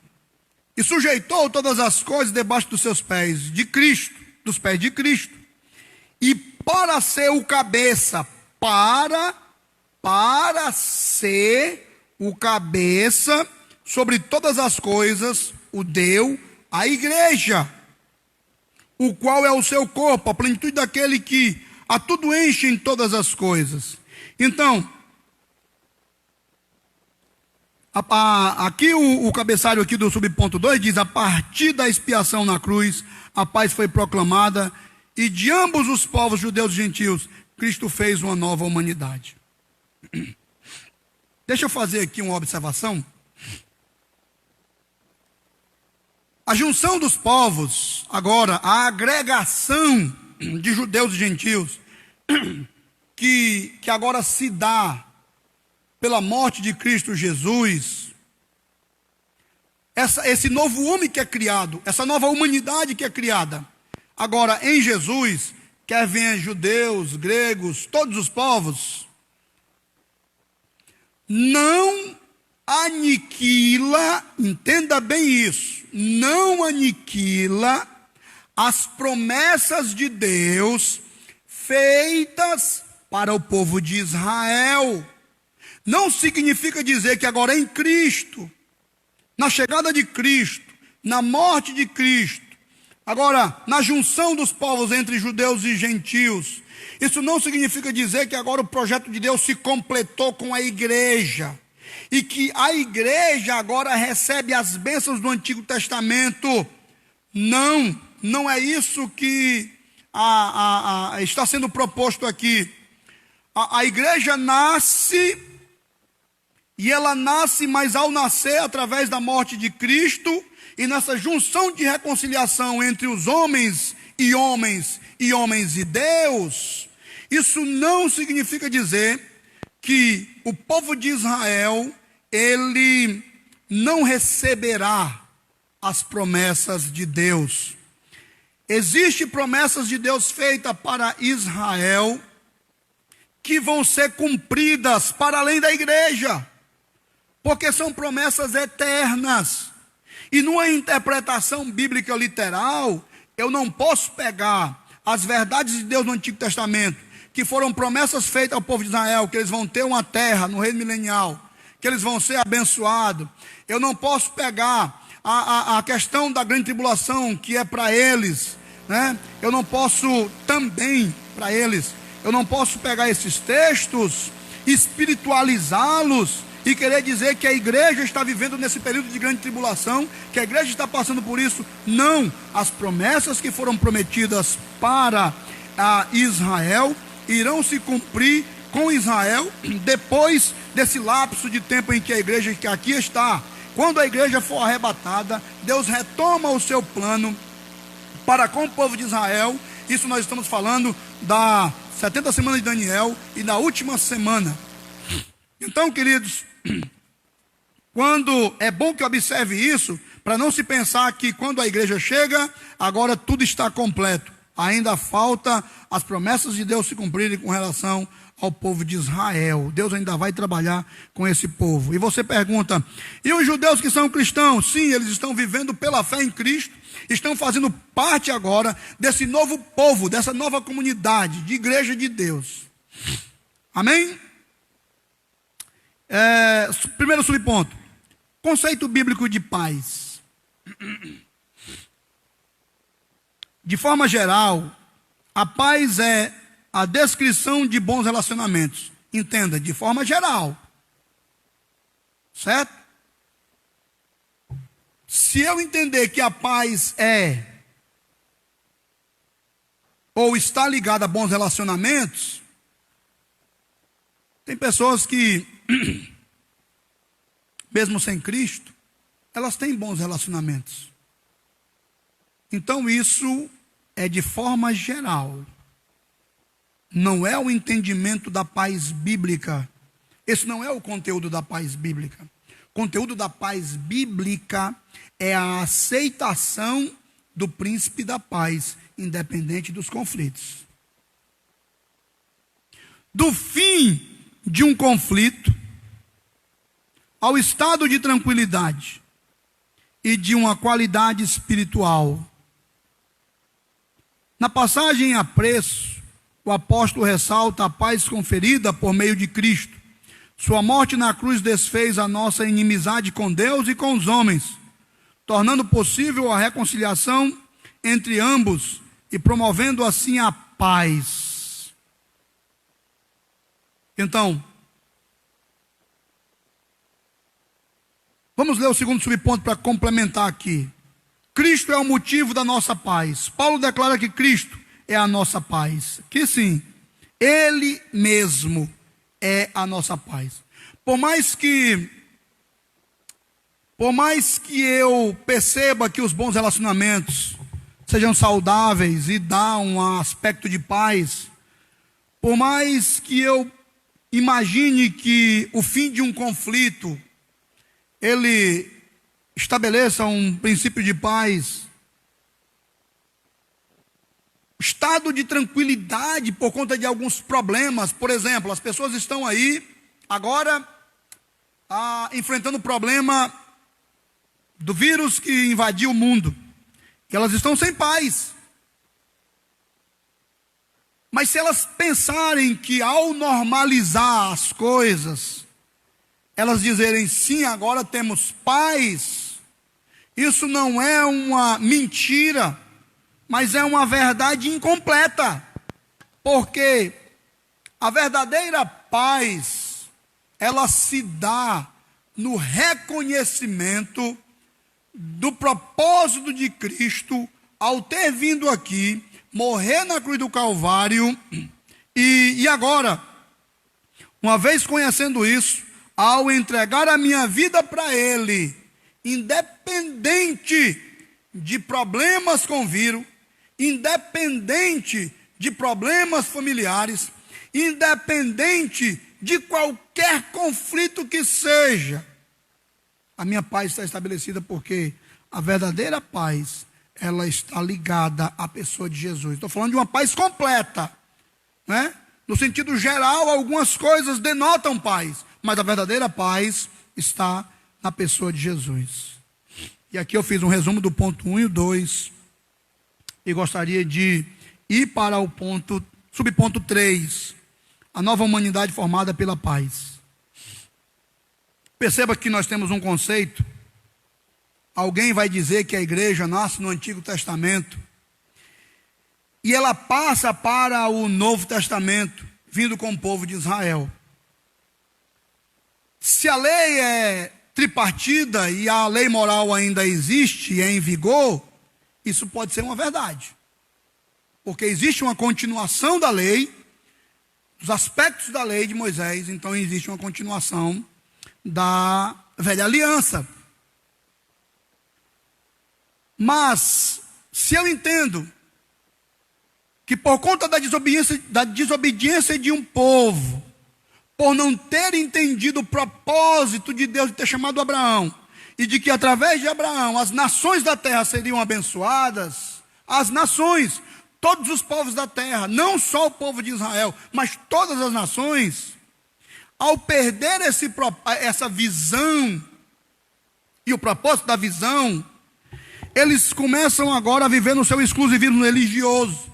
E sujeitou todas as coisas debaixo dos seus pés, de Cristo, dos pés de Cristo. E para ser o cabeça, para ser o cabeça sobre todas as coisas, o deu à igreja, o qual é o seu corpo, a plenitude daquele que a tudo enche em todas as coisas. Então, aqui o cabeçalho aqui do subponto 2 diz: a partir da expiação na cruz, a paz foi proclamada, e de ambos os povos, judeus e gentios, Cristo fez uma nova humanidade. Deixa eu fazer aqui uma observação. A junção dos povos, agora, a agregação de judeus e gentios, que agora se dá pela morte de Cristo Jesus, esse novo homem que é criado, essa nova humanidade que é criada, agora em Jesus, quer venham judeus, gregos, todos os povos, não aniquila, entenda bem isso, não aniquila as promessas de Deus feitas para o povo de Israel. Não significa dizer que agora em Cristo, na chegada de Cristo, na morte de Cristo, agora na junção dos povos entre judeus e gentios, isso não significa dizer que agora o projeto de Deus se completou com a igreja, e que a igreja agora recebe as bênçãos do Antigo Testamento. Não é isso que está sendo proposto aqui. A igreja nasce, e ela nasce, mas ao nascer, através da morte de Cristo, e nessa junção de reconciliação entre os homens e homens e Deus, isso não significa dizer que o povo de Israel, ele não receberá as promessas de Deus. Existem promessas de Deus feitas para Israel, que vão ser cumpridas para além da igreja, porque são promessas eternas. E numa interpretação bíblica literal, eu não posso pegar as verdades de Deus no Antigo Testamento, que foram promessas feitas ao povo de Israel, que eles vão ter uma terra no reino milenial, que eles vão ser abençoados. Eu não posso pegar a questão da grande tribulação, que é para eles, né? Eu não posso também, para eles, eu não posso pegar esses textos, espiritualizá-los e querer dizer que a igreja está vivendo nesse período de grande tribulação, que a igreja está passando por isso. Não, as promessas que foram prometidas para Israel irão se cumprir com Israel depois desse lapso de tempo em que a igreja que aqui está. Quando a igreja for arrebatada, Deus retoma o seu plano para com o povo de Israel. Isso nós estamos falando da 70 semanas de Daniel e da última semana. Então, queridos, quando é bom que observe isso, para não se pensar que quando a igreja chega, agora tudo está completo. Ainda falta as promessas de Deus se cumprirem com relação ao povo de Israel. Deus ainda vai trabalhar com esse povo. E você pergunta, e os judeus que são cristãos? Sim, eles estão vivendo pela fé em Cristo, estão fazendo parte agora desse novo povo, dessa nova comunidade de igreja de Deus. Amém? Primeiro subponto, conceito bíblico de paz. De forma geral, a paz é a descrição de bons relacionamentos. Entenda, de forma geral. Certo? Se eu entender que a paz é ou está ligada a bons relacionamentos, tem pessoas que, mesmo sem Cristo, elas têm bons relacionamentos. Então isso é de forma geral. Não é o entendimento da paz bíblica. Esse não é o conteúdo da paz bíblica. O conteúdo da paz bíblica é a aceitação do príncipe da paz, independente dos conflitos. Do fim de um conflito ao estado de tranquilidade e de uma qualidade espiritual. Na passagem a preço, o apóstolo ressalta a paz conferida por meio de Cristo. Sua morte na cruz desfez a nossa inimizade com Deus e com os homens, tornando possível a reconciliação entre ambos e promovendo assim a paz. Então, vamos ler o segundo subponto para complementar aqui. Cristo é o motivo da nossa paz. Paulo declara que Cristo é a nossa paz. Que sim, Ele mesmo é a nossa paz. Por mais que eu perceba que os bons relacionamentos sejam saudáveis e dá um aspecto de paz, por mais que eu imagine que o fim de um conflito ele estabeleça um princípio de paz, estado de tranquilidade por conta de alguns problemas. Por exemplo, as pessoas estão aí agora enfrentando o problema do vírus que invadiu o mundo, e elas estão sem paz. Mas se elas pensarem que ao normalizar as coisas, elas dizerem sim, agora temos paz, isso não é uma mentira, mas é uma verdade incompleta. Porque a verdadeira paz, ela se dá no reconhecimento do propósito de Cristo ao ter vindo aqui, morrer na cruz do Calvário, e agora, uma vez conhecendo isso, ao entregar a minha vida para Ele, independente de problemas com vírus, independente de problemas familiares, independente de qualquer conflito que seja, a minha paz está estabelecida, porque a verdadeira paz, ela está ligada à pessoa de Jesus. Estou falando de uma paz completa, né? No sentido geral, algumas coisas denotam paz, mas a verdadeira paz está na pessoa de Jesus. E aqui eu fiz um resumo do ponto 1 e o 2, e gostaria de ir para o subponto 3, a nova humanidade formada pela paz. Perceba que nós temos um conceito. Alguém vai dizer que a igreja nasce no Antigo Testamento e ela passa para o Novo Testamento, vindo com o povo de Israel. Se a lei é tripartida e a lei moral ainda existe e é em vigor, isso pode ser uma verdade. Porque existe uma continuação da lei, dos aspectos da lei de Moisés, então existe uma continuação da velha aliança. Mas, se eu entendo que por conta da desobediência de um povo, por não ter entendido o propósito de Deus de ter chamado Abraão, e de que através de Abraão as nações da terra seriam abençoadas, as nações, todos os povos da terra, não só o povo de Israel, mas todas as nações, ao perder essa visão e o propósito da visão, eles começam agora a viver no seu exclusivismo religioso.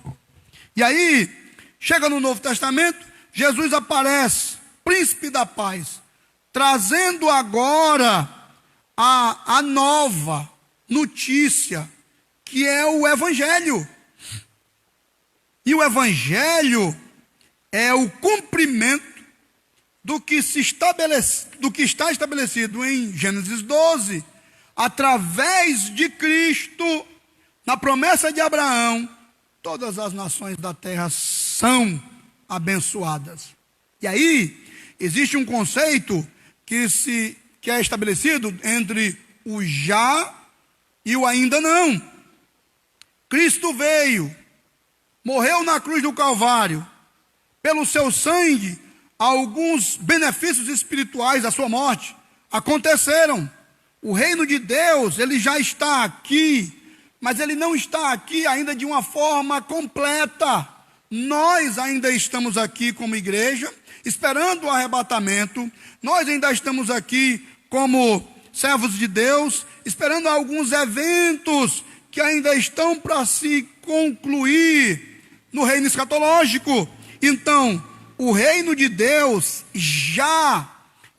E aí, chega no Novo Testamento, Jesus aparece, príncipe da paz, trazendo agora a nova notícia, que é o Evangelho. E o Evangelho é o cumprimento do que está estabelecido em Gênesis 12, através de Cristo, na promessa de Abraão, todas as nações da terra são abençoadas. E aí, existe um conceito que é estabelecido entre o já e o ainda não. Cristo veio, morreu na cruz do Calvário, pelo seu sangue, alguns benefícios espirituais da sua morte aconteceram. O reino de Deus, ele já está aqui, mas ele não está aqui ainda de uma forma completa. Nós ainda estamos aqui como igreja, esperando o arrebatamento. Nós ainda estamos aqui como servos de Deus, esperando alguns eventos que ainda estão para se concluir no reino escatológico. Então, o reino de Deus já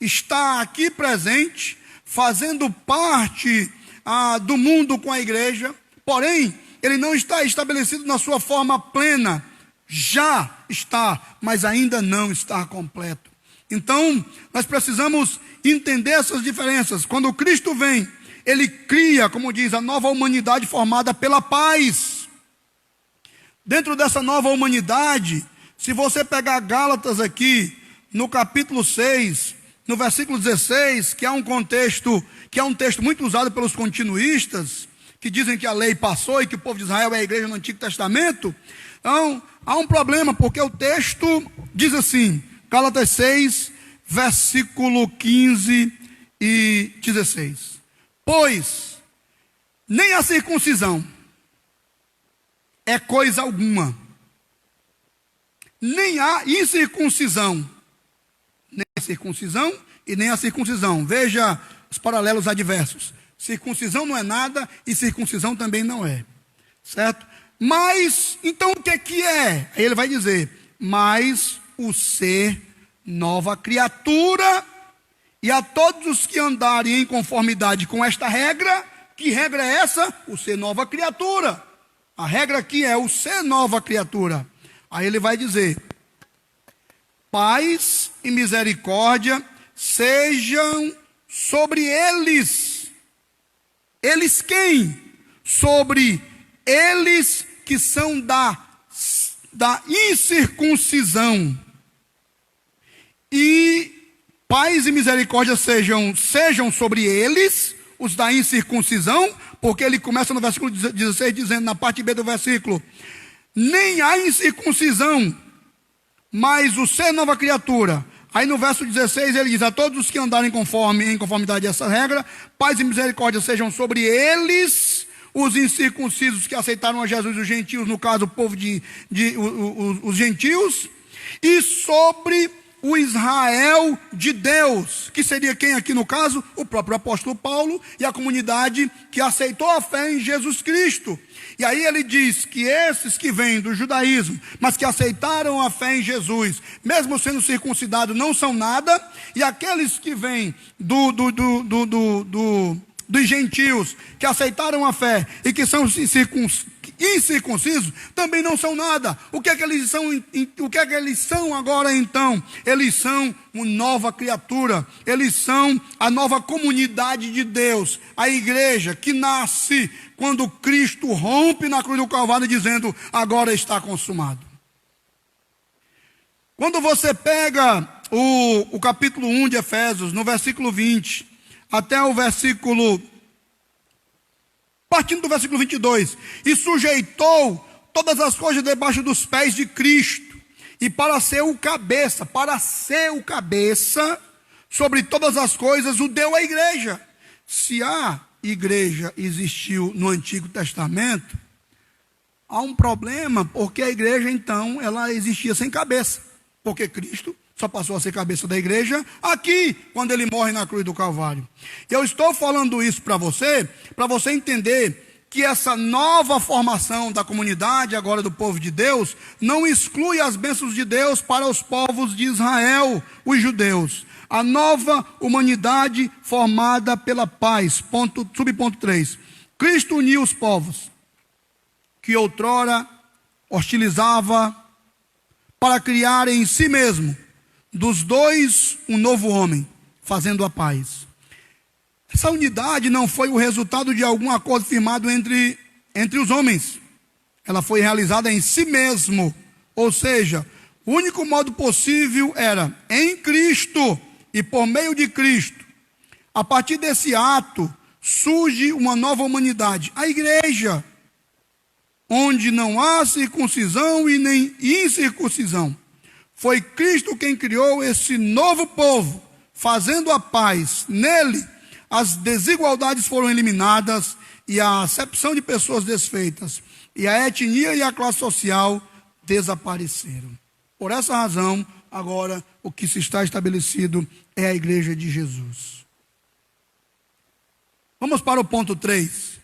está aqui presente, fazendo parte do mundo com a igreja, porém, ele não está estabelecido na sua forma plena. Já está, mas ainda não está completo. Então, nós precisamos entender essas diferenças. Quando Cristo vem, ele cria, como diz, a nova humanidade formada pela paz. Dentro dessa nova humanidade, se você pegar Gálatas aqui, no capítulo 6, no versículo 16, que é um texto muito usado pelos continuistas, que dizem que a lei passou e que o povo de Israel é a igreja no Antigo Testamento. Então, há um problema, porque o texto diz assim, Gálatas 6, versículo 15 e 16. Pois, nem a circuncisão é coisa alguma, nem a incircuncisão, nem a circuncisão e nem a circuncisão. Veja os paralelos adversos. Circuncisão não é nada e circuncisão também não é. Certo? Mas, então o que é? Aí ele vai dizer, mas o ser nova criatura, e a todos os que andarem em conformidade com esta regra, que regra é essa? O ser nova criatura. A regra aqui é o ser nova criatura. Aí ele vai dizer, paz e misericórdia sejam sobre eles. Eles quem? Sobre eles que são da incircuncisão. E paz e misericórdia sejam sobre eles, os da incircuncisão, porque ele começa no versículo 16 dizendo, na parte B do versículo, nem há incircuncisão, mas o ser nova criatura. Aí no verso 16 ele diz, a todos os que andarem em conformidade a essa regra, paz e misericórdia sejam sobre eles, os incircuncisos que aceitaram a Jesus, os gentios, no caso o povo os gentios, e sobre o Israel de Deus, que seria quem aqui no caso? O próprio apóstolo Paulo e a comunidade que aceitou a fé em Jesus Cristo. E aí ele diz que esses que vêm do judaísmo, mas que aceitaram a fé em Jesus, mesmo sendo circuncidados, não são nada, e aqueles que vêm dos gentios, que aceitaram a fé e que são incircuncisos, também não são nada. O que é que eles são agora então? Eles são uma nova criatura, eles são a nova comunidade de Deus, a igreja que nasce quando Cristo rompe na cruz do Calvário dizendo, agora está consumado. Quando você pega o capítulo 1 de Efésios, no versículo 20, até o versículo, partindo do versículo 22, e sujeitou todas as coisas debaixo dos pés de Cristo, e para ser o cabeça sobre todas as coisas, o deu à igreja. Se a igreja existiu no Antigo Testamento, há um problema, porque a igreja, então, ela existia sem cabeça. Porque Cristo só passou a ser cabeça da igreja aqui, quando ele morre na cruz do Calvário. Eu estou falando isso para você entender que essa nova formação da comunidade, agora do povo de Deus, não exclui as bênçãos de Deus para os povos de Israel, os judeus. A nova humanidade formada pela paz. Subponto 3. Cristo uniu os povos que outrora hostilizava para criar em si mesmo, dos dois, um novo homem, fazendo a paz. Essa unidade não foi o resultado de algum acordo firmado entre os homens. Ela foi realizada em si mesmo. Ou seja, o único modo possível era em Cristo e por meio de Cristo. A partir desse ato, surge uma nova humanidade, a igreja, onde não há circuncisão e nem incircuncisão. Foi Cristo quem criou esse novo povo, fazendo a paz. Nele, as desigualdades foram eliminadas e a acepção de pessoas desfeitas, e a etnia e a classe social desapareceram. Por essa razão, agora, o que se está estabelecido é a igreja de Jesus. Vamos para o ponto 3.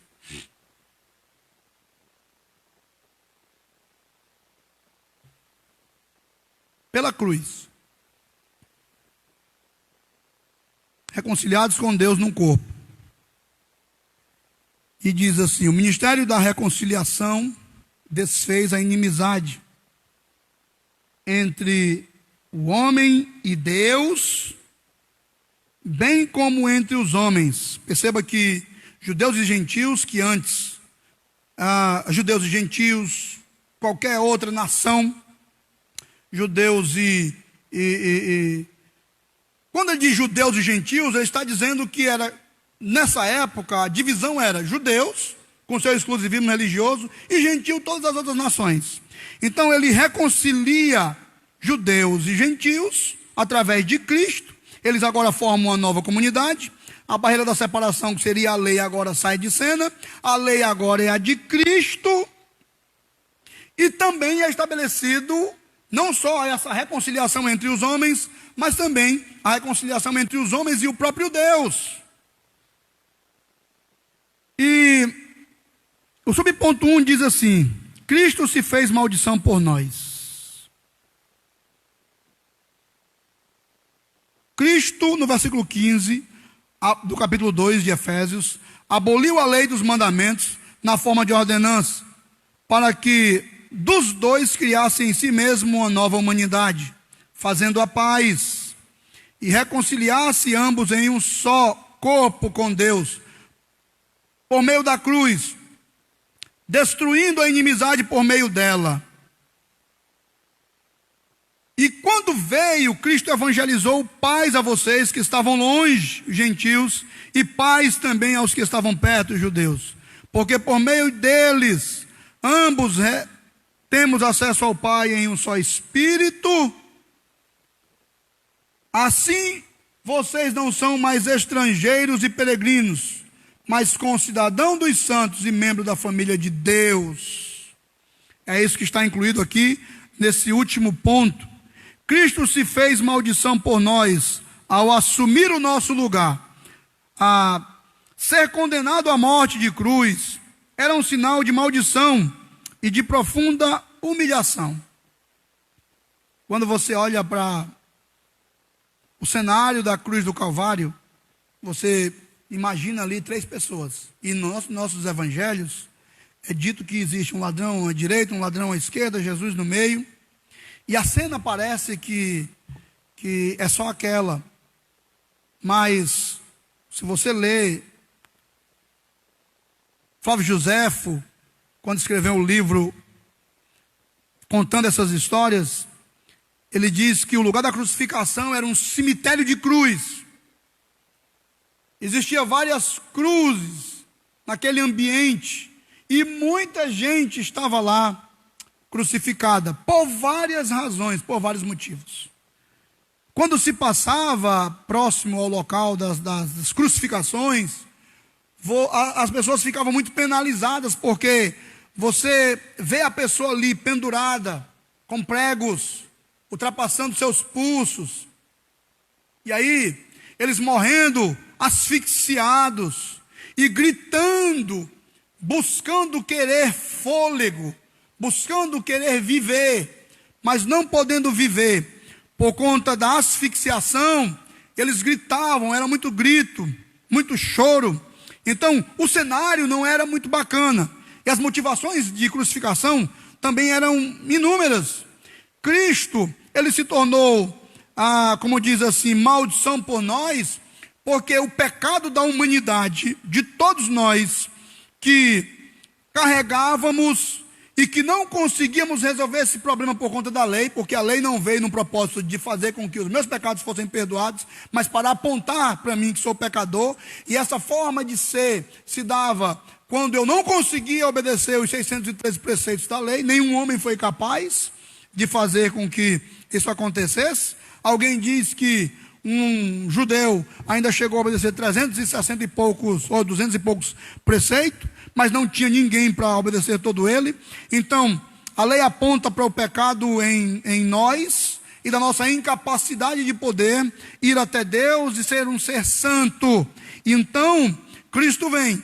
Pela cruz. Reconciliados com Deus num corpo. E diz assim: o ministério da reconciliação desfez a inimizade entre o homem e Deus, bem como entre os homens. Perceba que judeus e gentios, que antes, judeus e gentios, qualquer outra nação, judeus quando ele diz judeus e gentios, ele está dizendo que era, nessa época, a divisão era judeus, com seu exclusivismo religioso, e gentio todas as outras nações. Então ele reconcilia judeus e gentios através de Cristo. Eles agora formam uma nova comunidade. A barreira da separação, que seria a lei, agora sai de cena. A lei agora é a de Cristo. E também é estabelecido não só essa reconciliação entre os homens, mas também a reconciliação entre os homens e o próprio Deus. E o subponto 1 diz assim: Cristo se fez maldição por nós. Cristo, no versículo 15 do capítulo 2 de Efésios, aboliu a lei dos mandamentos na forma de ordenança, para que dos dois criassem em si mesmo uma nova humanidade, fazendo a paz, e reconciliasse ambos em um só corpo com Deus, por meio da cruz, destruindo a inimizade por meio dela. E quando veio, Cristo evangelizou paz a vocês que estavam longe, gentios, e paz também aos que estavam perto, judeus. Porque por meio deles, ambos temos acesso ao Pai em um só Espírito. Assim, vocês não são mais estrangeiros e peregrinos, mas concidadão dos santos e membro da família de Deus. É isso que está incluído aqui, nesse último ponto. Cristo se fez maldição por nós, ao assumir o nosso lugar. A ser condenado à morte de cruz era um sinal de maldição e de profunda humilhação. Quando você olha para o cenário da cruz do Calvário, você imagina ali 3 pessoas. E nos nossos evangelhos é dito que existe um ladrão à direita, um ladrão à esquerda, Jesus no meio. E a cena parece que é só aquela. Mas, se você ler Flávio Joséfo, quando escreveu o livro contando essas histórias, ele diz que o lugar da crucificação era um cemitério de cruz. Existiam várias cruzes naquele ambiente, e muita gente estava lá crucificada, por várias razões, por vários motivos. Quando se passava próximo ao local das crucificações, as pessoas ficavam muito penalizadas, porque você vê a pessoa ali pendurada, com pregos, ultrapassando seus pulsos, e aí eles morrendo, asfixiados, e gritando, buscando querer fôlego, buscando querer viver, mas não podendo viver, por conta da asfixiação. Eles gritavam, era muito grito, muito choro. Então o cenário não era muito bacana, e as motivações de crucificação também eram inúmeras. Cristo, ele se tornou, como diz assim, maldição por nós, porque o pecado da humanidade, de todos nós, que carregávamos e que não conseguíamos resolver esse problema por conta da lei, porque a lei não veio no propósito de fazer com que os meus pecados fossem perdoados, mas para apontar para mim que sou pecador, e essa forma de ser se dava quando eu não conseguia obedecer os 613 preceitos da lei. Nenhum homem foi capaz de fazer com que isso acontecesse. Alguém diz que um judeu ainda chegou a obedecer 360 e poucos, ou 200 e poucos preceitos, mas não tinha ninguém para obedecer todo ele. Então, a lei aponta para o pecado em nós, e da nossa incapacidade de poder ir até Deus e ser um ser santo. Então, Cristo vem,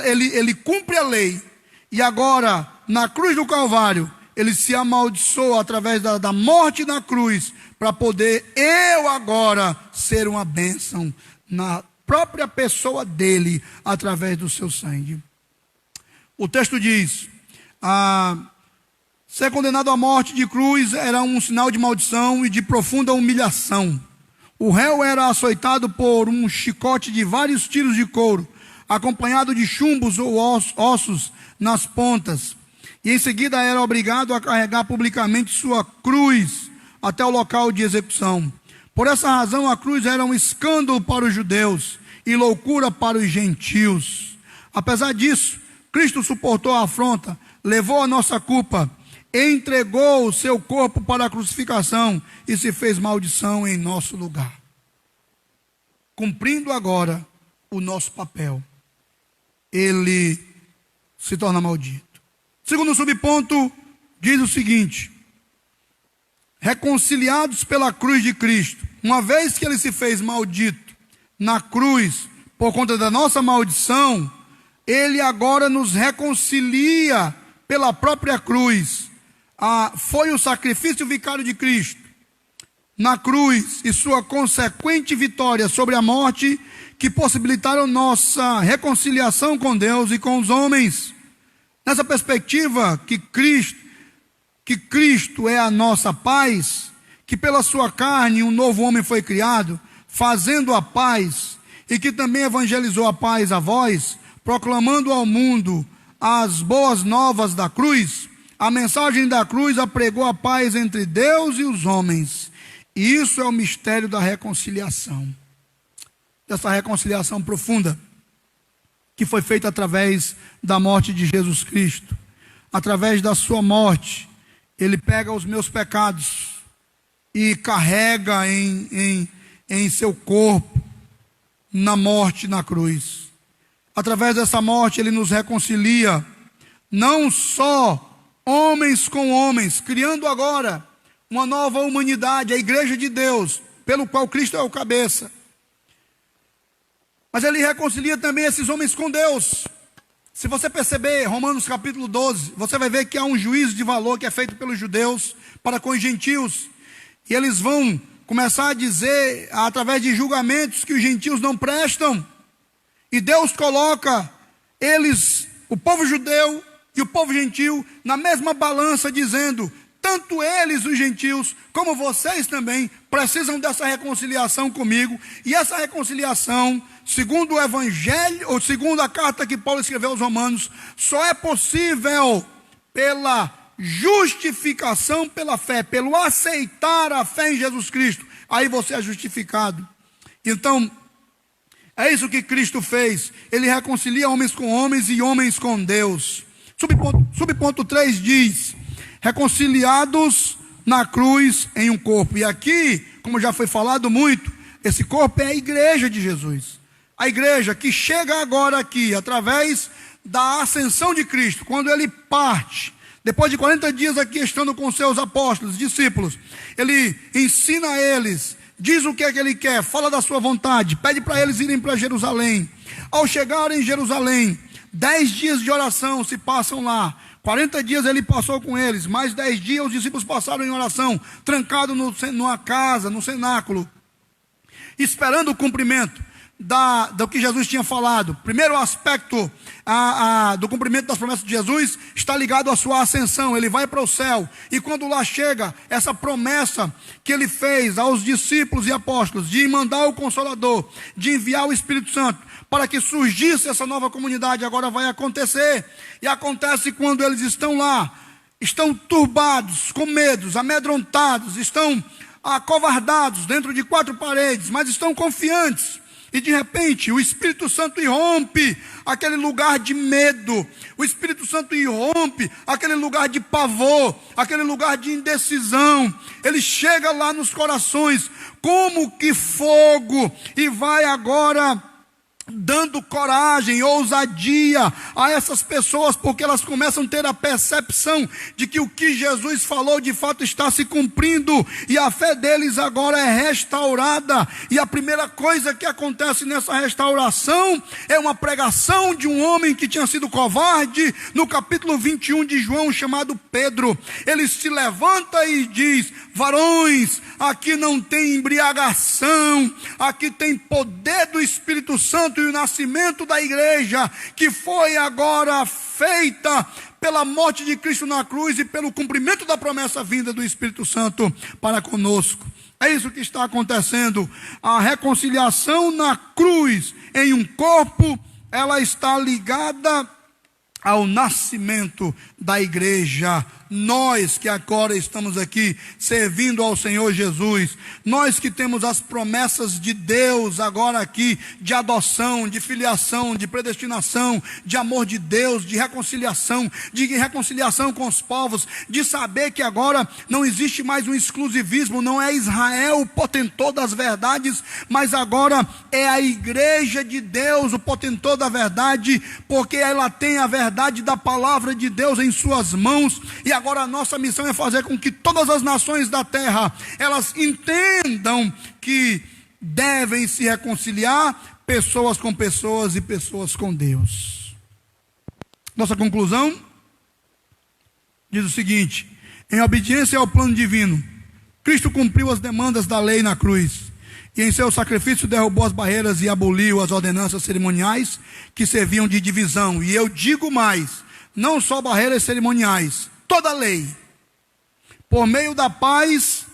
ele cumpre a lei, e agora, na cruz do Calvário, ele se amaldiçoa através da morte na cruz, para poder eu agora ser uma bênção na própria pessoa dele, através do seu sangue. O texto diz, ser condenado à morte de cruz era um sinal de maldição e de profunda humilhação. O réu era açoitado por um chicote de vários tiros de couro, acompanhado de chumbos ou ossos nas pontas, e em seguida era obrigado a carregar publicamente sua cruz até o local de execução. Por essa razão, a cruz era um escândalo para os judeus e loucura para os gentios. Apesar disso, Cristo suportou a afronta, levou a nossa culpa, entregou o seu corpo para a crucificação e se fez maldição em nosso lugar, cumprindo agora o nosso papel. Ele se torna maldito. Segundo subponto, diz o seguinte: reconciliados pela cruz de Cristo, uma vez que ele se fez maldito na cruz por conta da nossa maldição, ele agora nos reconcilia pela própria cruz. Foi o sacrifício vicário de Cristo na cruz e sua consequente vitória sobre a morte que possibilitaram nossa reconciliação com Deus e com os homens. Nessa perspectiva que Cristo é a nossa paz, que pela sua carne um novo homem foi criado, fazendo a paz, e que também evangelizou a paz a vós, proclamando ao mundo as boas novas da cruz. A mensagem da cruz apregou a paz entre Deus e os homens, e isso é o mistério da reconciliação, dessa reconciliação profunda, que foi feita através da morte de Jesus Cristo. Através da sua morte, ele pega os meus pecados e carrega em seu corpo, na morte na cruz. Através dessa morte, ele nos reconcilia, não só homens com homens, criando agora uma nova humanidade, a igreja de Deus, pelo qual Cristo é o cabeça, mas ele reconcilia também esses homens com Deus. Se você perceber Romanos capítulo 12, você vai ver que há um juízo de valor que é feito pelos judeus para com os gentios, e eles vão começar a dizer, através de julgamentos, que os gentios não prestam, e Deus coloca eles, o povo judeu e o povo gentil, na mesma balança, dizendo: tanto eles, os gentios, como vocês também, precisam dessa reconciliação comigo. E essa reconciliação, segundo o Evangelho, ou segundo a carta que Paulo escreveu aos Romanos, só é possível pela justificação pela fé, pelo aceitar a fé em Jesus Cristo. Aí você é justificado. Então, é isso que Cristo fez. Ele reconcilia homens com homens e homens com Deus. Subponto 3 diz: reconciliados na cruz em um corpo. E aqui, como já foi falado muito, esse corpo é a igreja de Jesus. A igreja que chega agora aqui, através da ascensão de Cristo, quando ele parte, depois de 40 dias aqui estando com seus apóstolos, discípulos, ele ensina a eles, diz o que é que ele quer, fala da sua vontade, pede para eles irem para Jerusalém. Ao chegarem em Jerusalém, 10 dias de oração se passam lá. 40 dias ele passou com eles, mais 10 dias os discípulos passaram em oração, trancados numa casa, no cenáculo, esperando o cumprimento do que Jesus tinha falado. Primeiro aspecto do cumprimento das promessas de Jesus está ligado à sua ascensão. Ele vai para o céu, e quando lá chega, essa promessa que ele fez aos discípulos e apóstolos, de mandar o Consolador, de enviar o Espírito Santo, para que surgisse essa nova comunidade, agora vai acontecer. E acontece quando eles estão lá, estão turbados, com medos, amedrontados, estão acovardados dentro de 4 paredes, mas estão confiantes. E de repente o Espírito Santo irrompe aquele lugar de medo, o Espírito Santo irrompe aquele lugar de pavor, aquele lugar de indecisão. Ele chega lá nos corações como que fogo, e vai agora dando coragem, ousadia a essas pessoas, porque elas começam a ter a percepção de que o que Jesus falou de fato está se cumprindo, e a fé deles agora é restaurada. E a primeira coisa que acontece nessa restauração é uma pregação de um homem que tinha sido covarde, no capítulo 21 de João, chamado Pedro. Ele se levanta e diz: varões, aqui não tem embriagação, aqui tem poder do Espírito Santo e o nascimento da igreja, que foi agora feita pela morte de Cristo na cruz e pelo cumprimento da promessa vinda do Espírito Santo para conosco. É isso que está acontecendo. A reconciliação na cruz em um corpo, ela está ligada ao nascimento da igreja. Nós que agora estamos aqui servindo ao Senhor Jesus, nós que temos as promessas de Deus agora aqui, de adoção, de filiação, de predestinação, de amor de Deus, de reconciliação com os povos, de saber que agora não existe mais um exclusivismo, não é Israel o potentor das verdades, mas agora é a igreja de Deus o potentor da verdade, porque ela tem a verdade da palavra de Deus em suas mãos. E agora a nossa missão é fazer com que todas as nações da terra, elas entendam que devem se reconciliar, pessoas com pessoas e pessoas com Deus. Nossa conclusão diz o seguinte: em obediência ao plano divino, Cristo cumpriu as demandas da lei na cruz, e em seu sacrifício derrubou as barreiras e aboliu as ordenanças cerimoniais que serviam de divisão. E eu digo mais, não só barreiras cerimoniais, toda a lei, por meio da paz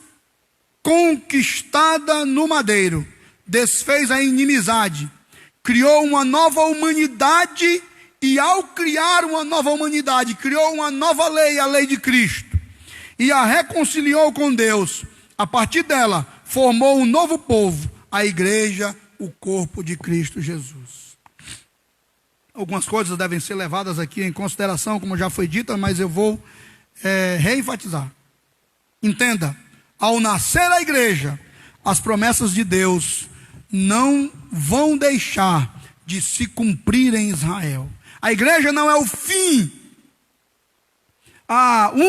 conquistada no madeiro, desfez a inimizade, criou uma nova humanidade, e ao criar uma nova humanidade, criou uma nova lei, a lei de Cristo, e a reconciliou com Deus. A partir dela, formou um novo povo, a igreja, o corpo de Cristo Jesus. Algumas coisas devem ser levadas aqui em consideração, como já foi dita, mas eu vou reenfatizar. Entenda, ao nascer a igreja, as promessas de Deus não vão deixar de se cumprir em Israel. A igreja não é o fim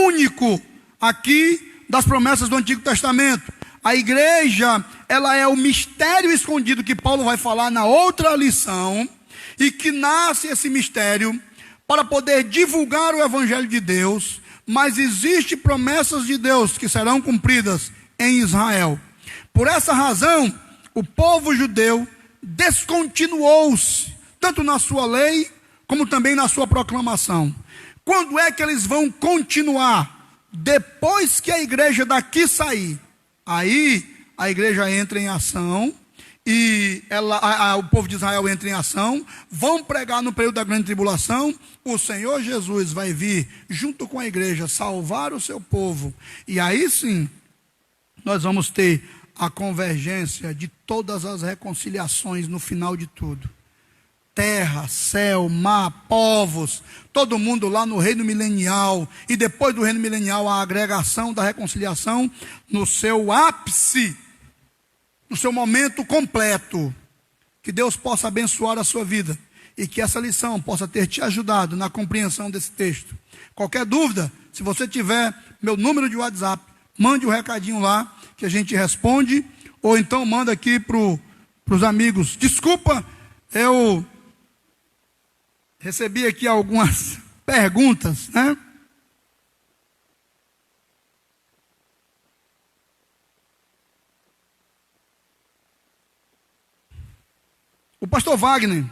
único aqui das promessas do Antigo Testamento. A igreja, ela é o mistério escondido que Paulo vai falar na outra lição, e que nasce esse mistério para poder divulgar o evangelho de Deus. Mas existem promessas de Deus que serão cumpridas em Israel. Por essa razão, o povo judeu descontinuou-se, tanto na sua lei, como também na sua proclamação. Quando é que eles vão continuar? Depois que a igreja daqui sair. Aí a igreja entra em ação, e o povo de Israel entra em ação, vão pregar no período da grande tribulação. O Senhor Jesus vai vir junto com a igreja salvar o seu povo, e aí sim nós vamos ter a convergência de todas as reconciliações no final de tudo. Terra, céu, mar, povos, todo mundo lá no reino milenial, e depois do reino milenial a agregação da reconciliação no seu ápice, no seu momento completo. Que Deus possa abençoar a sua vida e que essa lição possa ter te ajudado na compreensão desse texto. Qualquer dúvida, se você tiver meu número de WhatsApp, mande um recadinho lá que a gente responde, ou então manda aqui para os amigos. Desculpa, eu recebi aqui algumas perguntas, né? O pastor Wagner,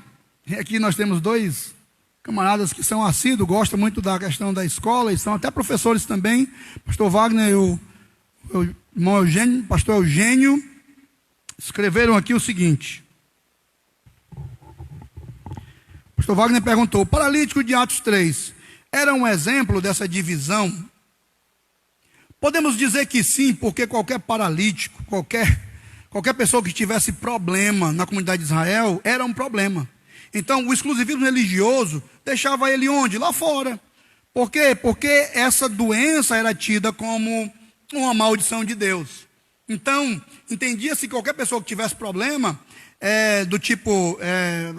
aqui nós temos dois camaradas que são assíduos, gostam muito da questão da escola, e são até professores também. Pastor Wagner e o irmão Eugênio, pastor Eugênio, escreveram aqui o seguinte. Pastor Wagner perguntou: o paralítico de Atos 3 era um exemplo dessa divisão? Podemos dizer que sim, porque qualquer paralítico, qualquer pessoa que tivesse problema na comunidade de Israel, era um problema. Então, o exclusivismo religioso deixava ele onde? Lá fora. Por quê? Porque essa doença era tida como uma maldição de Deus. Então, entendia-se que qualquer pessoa que tivesse problema, do tipo,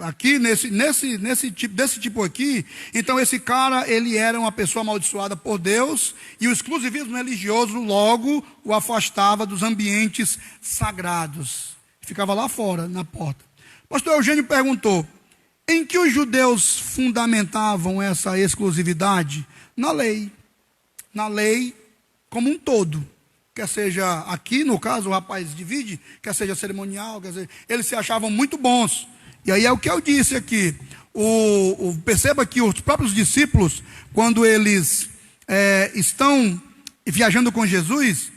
aqui, desse tipo aqui, então esse cara, ele era uma pessoa amaldiçoada por Deus, e o exclusivismo religioso logo o afastava dos ambientes sagrados. Ficava lá fora, na porta. Pastor Eugênio perguntou: em que os judeus fundamentavam essa exclusividade? Na lei. Na lei como um todo. Quer seja aqui, no caso, o rapaz divide, quer seja cerimonial, quer seja, eles se achavam muito bons. E aí é o que eu disse aqui. Perceba que os próprios discípulos, quando eles estão viajando com Jesus,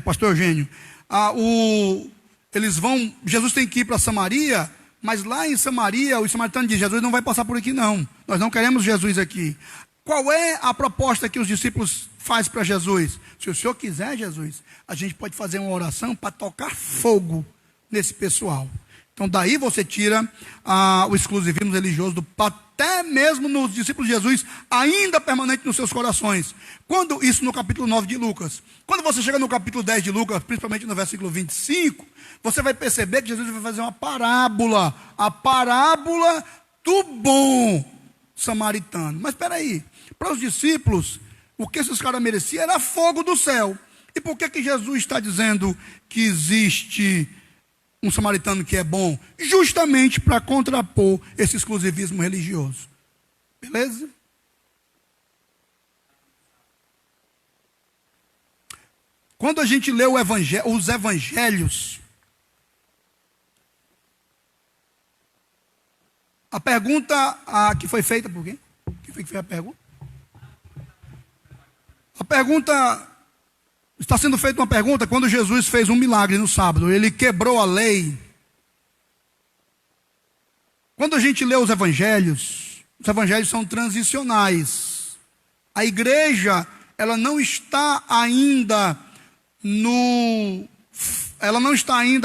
pastor Eugênio, Jesus tem que ir para Samaria, mas lá em Samaria, os samaritanos dizem: Jesus não vai passar por aqui não, nós não queremos Jesus aqui. Qual é a proposta que os discípulos fazem para Jesus? Se o Senhor quiser, Jesus, a gente pode fazer uma oração para tocar fogo nesse pessoal. Então daí você tira o exclusivismo religioso, até mesmo nos discípulos de Jesus, ainda permanente nos seus corações. Isso no capítulo 9 de Lucas. Quando você chega no capítulo 10 de Lucas, principalmente no versículo 25, você vai perceber que Jesus vai fazer uma parábola, a parábola do bom samaritano. Mas espera aí, para os discípulos, o que esses caras mereciam era fogo do céu. E por que Jesus está dizendo que existe um samaritano que é bom? Justamente para contrapor esse exclusivismo religioso. Beleza? Quando a gente lê os evangelhos, a pergunta que foi feita por quem? Quem foi que fez a pergunta? A pergunta, está sendo feita uma pergunta quando Jesus fez um milagre no sábado, ele quebrou a lei. Quando a gente lê os evangelhos são transicionais. A igreja, ela não está ainda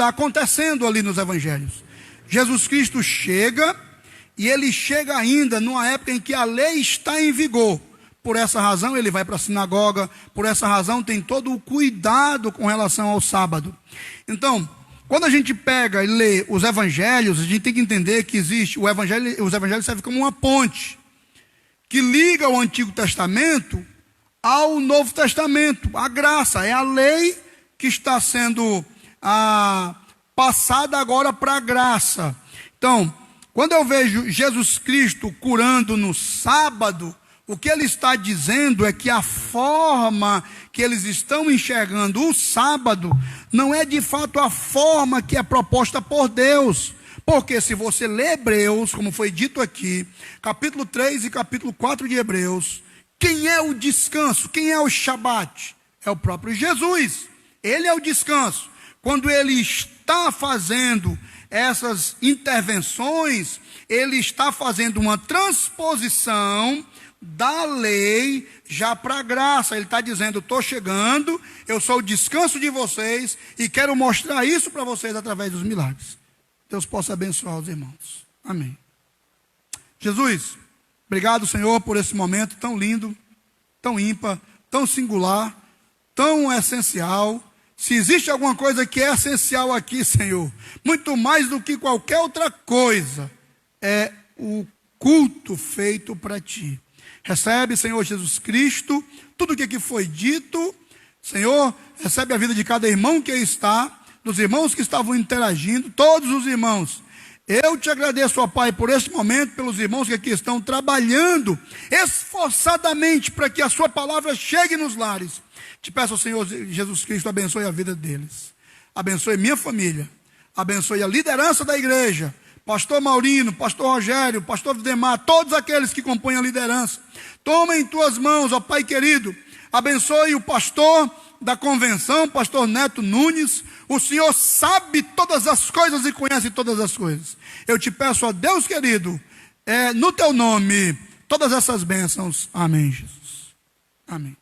acontecendo ali nos evangelhos. Jesus Cristo chega, e ele chega ainda numa época em que a lei está em vigor. Por essa razão ele vai para a sinagoga, por essa razão tem todo o cuidado com relação ao sábado. Então, quando a gente pega e lê os evangelhos, a gente tem que entender que existe, os evangelhos servem como uma ponte, que liga o Antigo Testamento ao Novo Testamento. A graça é a lei que está sendo passada agora para a graça. Então, quando eu vejo Jesus Cristo curando no sábado, o que ele está dizendo é que a forma que eles estão enxergando o sábado não é de fato a forma que é proposta por Deus. Porque se você lê Hebreus, como foi dito aqui, capítulo 3 e capítulo 4 de Hebreus, quem é o descanso? Quem é o Shabat? É o próprio Jesus. Ele é o descanso. Quando ele está fazendo essas intervenções, ele está fazendo uma transposição da lei já para a graça. Ele está dizendo: estou chegando, eu sou o descanso de vocês e quero mostrar isso para vocês através dos milagres. Deus possa abençoar os irmãos. Amém. Jesus, obrigado, Senhor, por esse momento tão lindo, tão ímpar, tão singular, tão essencial. Se existe alguma coisa que é essencial aqui, Senhor, muito mais do que qualquer outra coisa, é o culto feito para ti. Recebe, Senhor Jesus Cristo, tudo o que aqui foi dito. Senhor, recebe a vida de cada irmão que aí está, dos irmãos que estavam interagindo, todos os irmãos. Eu te agradeço, ó Pai, por esse momento, pelos irmãos que aqui estão trabalhando esforçadamente para que a sua palavra chegue nos lares. Te peço, Senhor Jesus Cristo, abençoe a vida deles. Abençoe minha família. Abençoe a liderança da igreja. Pastor Maurino, pastor Rogério, pastor Valdemar, todos aqueles que compõem a liderança. Toma em tuas mãos, ó Pai querido. Abençoe o pastor da convenção, pastor Neto Nunes. O Senhor sabe todas as coisas e conhece todas as coisas. Eu te peço, ó Deus querido, no teu nome, todas essas bênçãos. Amém, Jesus. Amém.